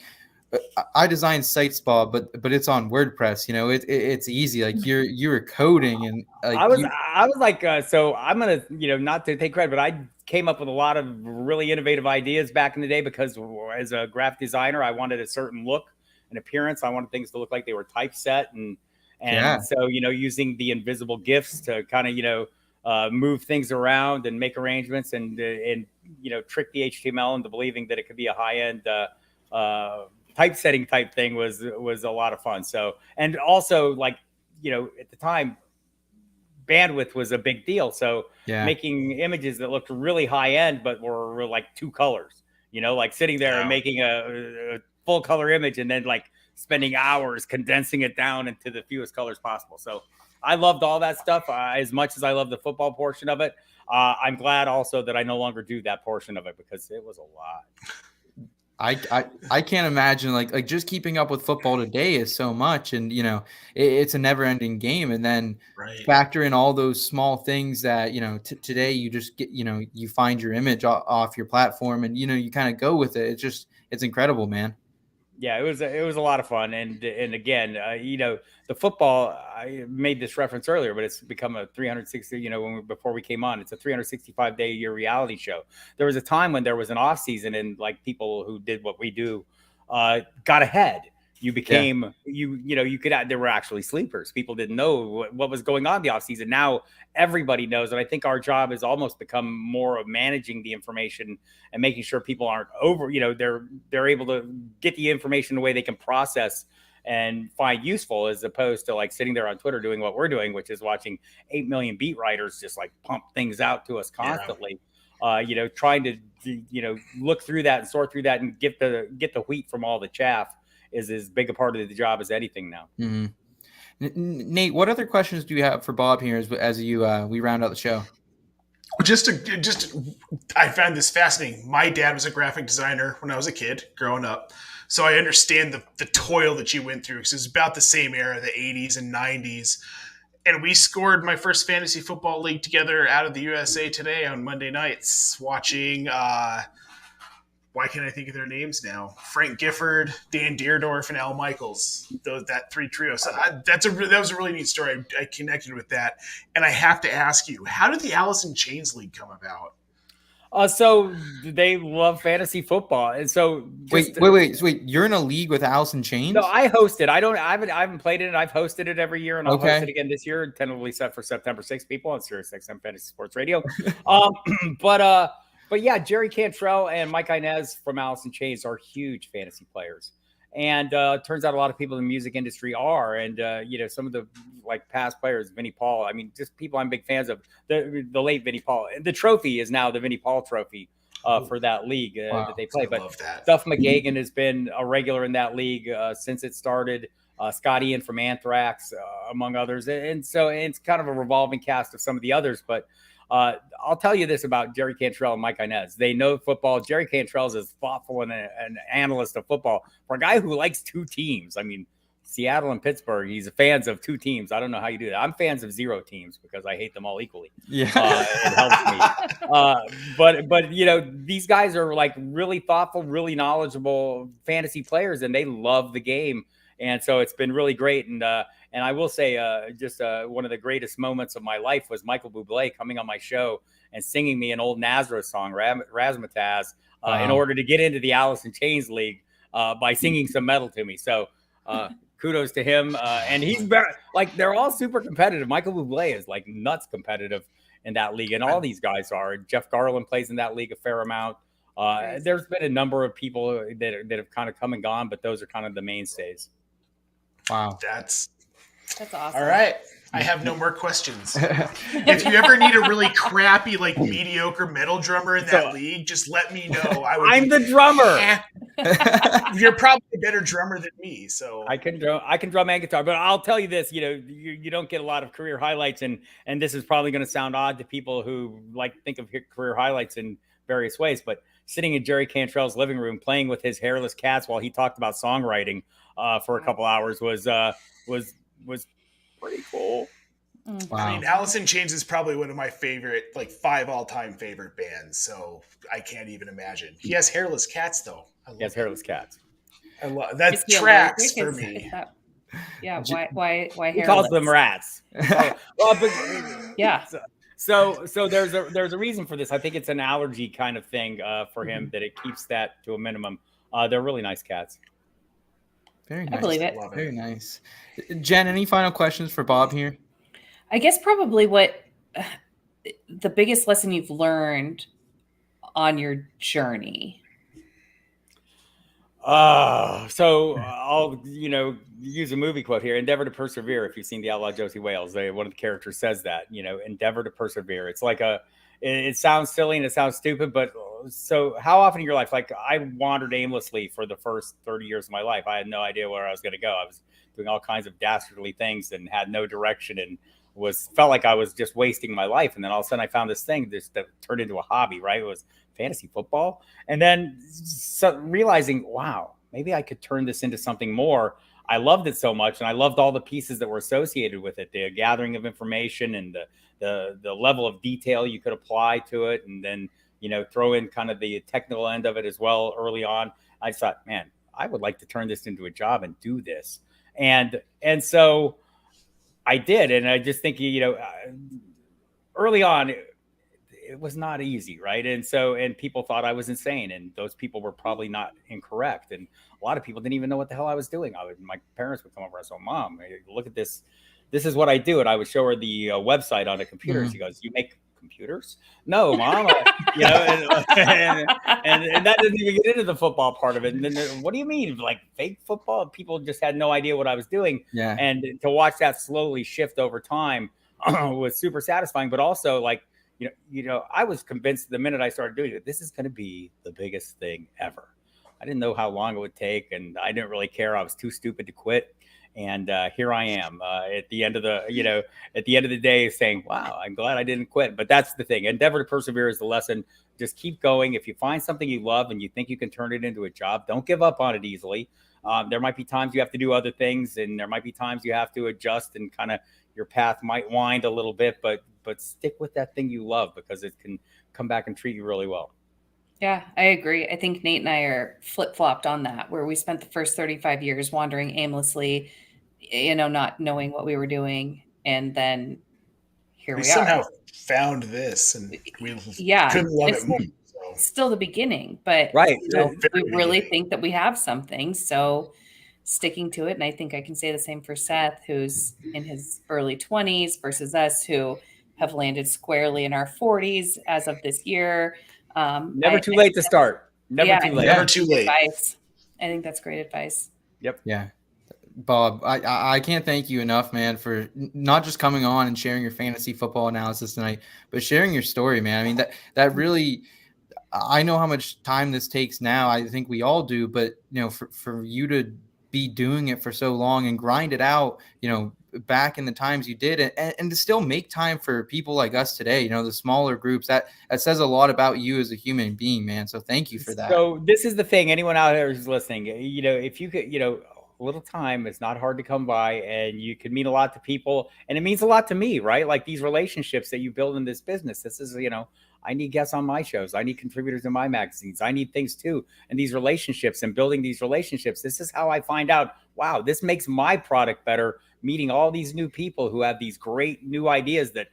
S6: I design sites, Bob, but it's on WordPress. It's easy. Like you're coding, and like
S7: I was like, so I'm gonna, not to take credit, but I came up with a lot of really innovative ideas back in the day, because as a graphic designer, I wanted a certain look and appearance. I wanted things to look like they were typeset, and so using the invisible GIFs to kind of move things around and make arrangements and trick the HTML into believing that it could be a high-end typesetting type thing was a lot of fun. So, and also at the time, bandwidth was a big deal. So making images that looked really high end, but were like 2 colors, like sitting there and making a full color image and then like spending hours condensing it down into the fewest colors possible. So I loved all that stuff as much as I love the football portion of it. I'm glad also that I no longer do that portion of it, because it was a lot.
S6: I can't imagine like just keeping up with football today is so much, and it's a never ending game, and then factor in all those small things that today you just get you find your image off your platform, and you kind of go with it. It's incredible, man.
S7: Yeah, it was a lot of fun, and again, the football. I made this reference earlier, but it's become a 360. Before we came on, it's a 365-day a year reality show. There was a time when there was an off season, and like people who did what we do, got ahead. You became you could there were actually sleepers. People didn't know what was going on in the off season. Now everybody knows, and I think our job has almost become more of managing the information and making sure people aren't over. They're able to get the information the way they can process and find useful, as opposed to like sitting there on Twitter doing what we're doing, which is watching 8 million beat writers just like pump things out to us constantly. Trying to look through that and sort through that and get the wheat from all the chaff is as big a part of the job as anything now.
S6: Mm-hmm. Nate, what other questions do you have for Bob here as we round out the show?
S4: I found this fascinating. My dad was a graphic designer when I was a kid growing up, so I understand the toil that you went through, because it's about the same era, the 80s and 90s. And we scored my first fantasy football league together out of the USA Today on Monday nights, watching why can't I think of their names now? Frank Gifford, Dan Deerdorf, and Al Michaels. That three trio. So that was a really neat story. I connected with that, and I have to ask you, how did the Alice in Chains League come about?
S7: So they love fantasy football, and so
S6: wait. You're in a league with Alice in Chains?
S7: No, I host it. I haven't played it. I've hosted it every year, and I'll host it again this year. Tentatively set for September 6th. People on Sirius XM Fantasy Sports Radio. But yeah, Jerry Cantrell and Mike Inez from Alice in Chains are huge fantasy players. And it turns out a lot of people in the music industry are. And, some of the like past players, Vinnie Paul, I mean, just people I'm big fans of, the late Vinnie Paul. The trophy is now the Vinnie Paul trophy for that league that they play. But Duff McGagan has been a regular in that league since it started. Scott Ian from Anthrax, among others. And so it's kind of a revolving cast of some of the others. But I'll tell you this about Jerry Cantrell and Mike Inez. They know football. Jerry Cantrell is as thoughtful and an analyst of football for a guy who likes two teams. I mean, Seattle and Pittsburgh, he's fans of two teams. I don't know how you do that. I'm fans of 0 teams because I hate them all equally. Yeah, it helps me. But these guys are like really thoughtful, really knowledgeable fantasy players, and they love the game. And so it's been really great. And I will say, one of the greatest moments of my life was Michael Bublé coming on my show and singing me an old Nazareth song, Razzmatazz, in order to get into the Alice in Chains League by singing some metal to me. So kudos to him. And he's very, like, they're all super competitive. Michael Bublé is like nuts competitive in that league, and all these guys are. Jeff Garland plays in that league a fair amount. There's been a number of people that have kind of come and gone, but those are kind of the mainstays.
S6: Wow.
S4: That's
S3: awesome.
S4: All right. I have no more questions. If you ever need a really crappy, like mediocre metal drummer in that league, just let me know.
S7: I'm the drummer.
S4: You're probably a better drummer than me, so
S7: I can drum and guitar. But I'll tell you this: you don't get a lot of career highlights, and this is probably going to sound odd to people who think of career highlights in various ways. But sitting in Jerry Cantrell's living room playing with his hairless cats while he talked about songwriting for a couple hours was pretty cool.
S6: Wow.
S4: I mean, Alice in Chains is probably one of my favorite, 5 all-time favorite bands. So I can't even imagine. He has hairless cats, though.
S7: He has hairless cats.
S4: I love that. Tracks for me.
S3: Yeah. Why? Hairless?
S7: He calls them rats.
S3: Yeah.
S7: So there's a reason for this. I think it's an allergy kind of thing for him that it keeps that to a minimum. They're really nice cats.
S6: Very nice.
S3: I believe it.
S6: Very nice. Jen, any final questions for Bob here?
S3: I guess probably what the biggest lesson you've learned on your journey.
S7: So I'll use a movie quote here: "Endeavor to persevere." If you've seen The Outlaw Josie Wales, one of the characters says that. Endeavor to persevere. It's like it sounds silly and it sounds stupid, but so how often in your life, like I wandered aimlessly for the first 30 years of my life. I had no idea where I was going to go. I was doing all kinds of dastardly things and had no direction and felt like I was just wasting my life. And then all of a sudden I found this thing that turned into a hobby, right? It was fantasy football. And then realizing, wow, maybe I could turn this into something more. I loved it so much, and I loved all the pieces that were associated with it, the gathering of information and the level of detail you could apply to it, and then throw in kind of the technical end of it as well early on. I thought, man, I would like to turn this into a job and do this. And so I did. And I just think, early on, it was not easy, right? And people thought I was insane, and those people were probably not incorrect. And a lot of people didn't even know what the hell I was doing. My parents would come over and say, "Mom, look at this. This is what I do." And I would show her the website on a computer. Mm-hmm. She goes, "You make computers?" "No, Mom." And that didn't even get into the football part of it. And then, what do you mean, like fake football? People just had no idea what I was doing.
S6: Yeah.
S7: And to watch that slowly shift over time was super satisfying, but also like, I was convinced the minute I started doing it, this is going to be the biggest thing ever. I didn't know how long it would take, and I didn't really care. I was too stupid to quit. And here I am at the end of the day saying, wow, I'm glad I didn't quit. But that's the thing. Endeavor to persevere is the lesson. Just keep going. If you find something you love and you think you can turn it into a job, don't give up on it easily. There might be times you have to do other things, and there might be times you have to adjust, and kind of your path might wind a little bit, but stick with that thing you love, because it can come back and treat you really well.
S3: Yeah, I agree. I think Nate and I are flip-flopped on that, where we spent the first 35 years wandering aimlessly, not knowing what we were doing. And then here we
S4: somehow
S3: are.
S4: Found this, and we
S3: couldn't
S4: love it more.
S3: Still the beginning, but
S7: right.
S3: We really think that we have something. So sticking to it. And I think I can say the same for Seth, who's in his early 20s, versus us who have landed squarely in our 40s as of this year.
S7: Never too late to start. Never too late.
S4: Never too late.
S3: Advice. I think that's great advice.
S7: Yep.
S6: Yeah. Bob, I can't thank you enough, man, for not just coming on and sharing your fantasy football analysis tonight, but sharing your story, man. I mean, that really, I know how much time this takes now. I think we all do, but for you to be doing it for so long and grind it out, back in the times you did, and to still make time for people like us today, the smaller groups, that says a lot about you as a human being, man. So thank you for that.
S7: So this is the thing, anyone out there who's listening, if you could, a little time, it's not hard to come by, and you can mean a lot to people, and it means a lot to me, right? Like these relationships that you build in this business. This is, I need guests on my shows. I need contributors in my magazines. I need things too. And these relationships and building these relationships, this is how I find out, wow, this makes my product better. Meeting all these new people who have these great new ideas that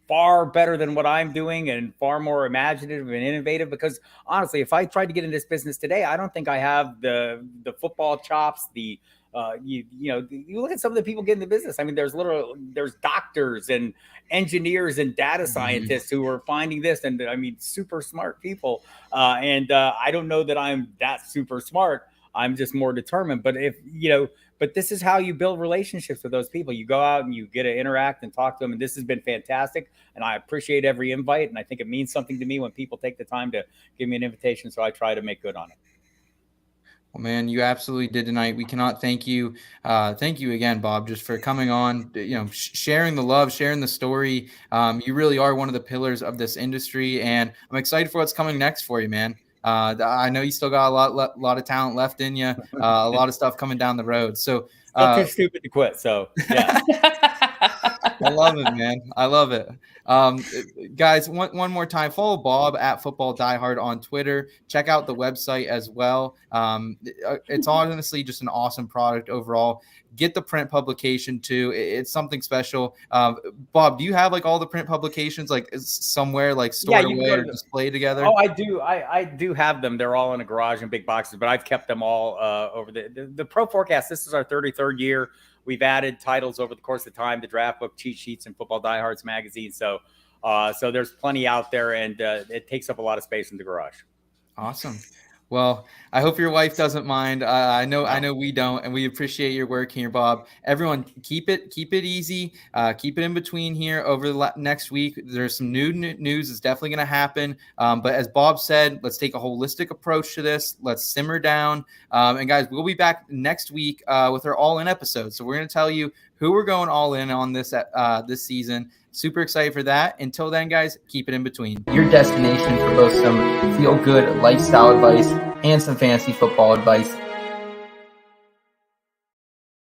S7: far better than what I'm doing, and far more imaginative and innovative. Because honestly, if I tried to get in this business today, I don't think I have the football chops, you look at some of the people getting in the business. I mean, there's doctors and engineers and data scientists who are finding this, and I mean, super smart people. I don't know that I'm that super smart. I'm just more determined. But but this is how you build relationships with those people. You go out and you get to interact and talk to them. And this has been fantastic. And I appreciate every invite. And I think it means something to me when people take the time to give me an invitation. So I try to make good on it.
S6: Well, man, you absolutely did tonight. We cannot thank you. Thank you again, Bob, just for coming on, sharing the love, sharing the story. You really are one of the pillars of this industry, and I'm excited for what's coming next for you, man. I know you still got a lot of talent left in you, a lot of stuff coming down the road. So
S7: still too stupid to quit. So yeah.
S6: I love it, man. I love it. Guys, one more time, follow Bob at Football Diehard on Twitter. Check out the website as well. It's honestly just an awesome product overall. Get the print publication too. It's something special. Bob, do you have like all the print publications like somewhere like stored away or displayed together?
S7: Oh, I do. I do have them. They're all in a garage in big boxes, but I've kept them all over the Pro Forecast. This is our 33rd year. We've added titles over the course of time, the draft book, cheat sheets, and Football Diehards magazine. So there's plenty out there, and it takes up a lot of space in the garage.
S6: Awesome. Well, I hope your wife doesn't mind. I know we don't, and we appreciate your work here, Bob. Everyone, keep it easy. Keep it in between here over the next week. There's some new news that's definitely going to happen. But as Bob said, let's take a holistic approach to this. Let's simmer down. And guys, we'll be back next week with our all-in episode. So we're going to tell you who we're going all in on this season. Super excited for that. Until then, guys, keep it in between.
S5: Your destination for both some feel-good lifestyle advice and some fantasy football advice.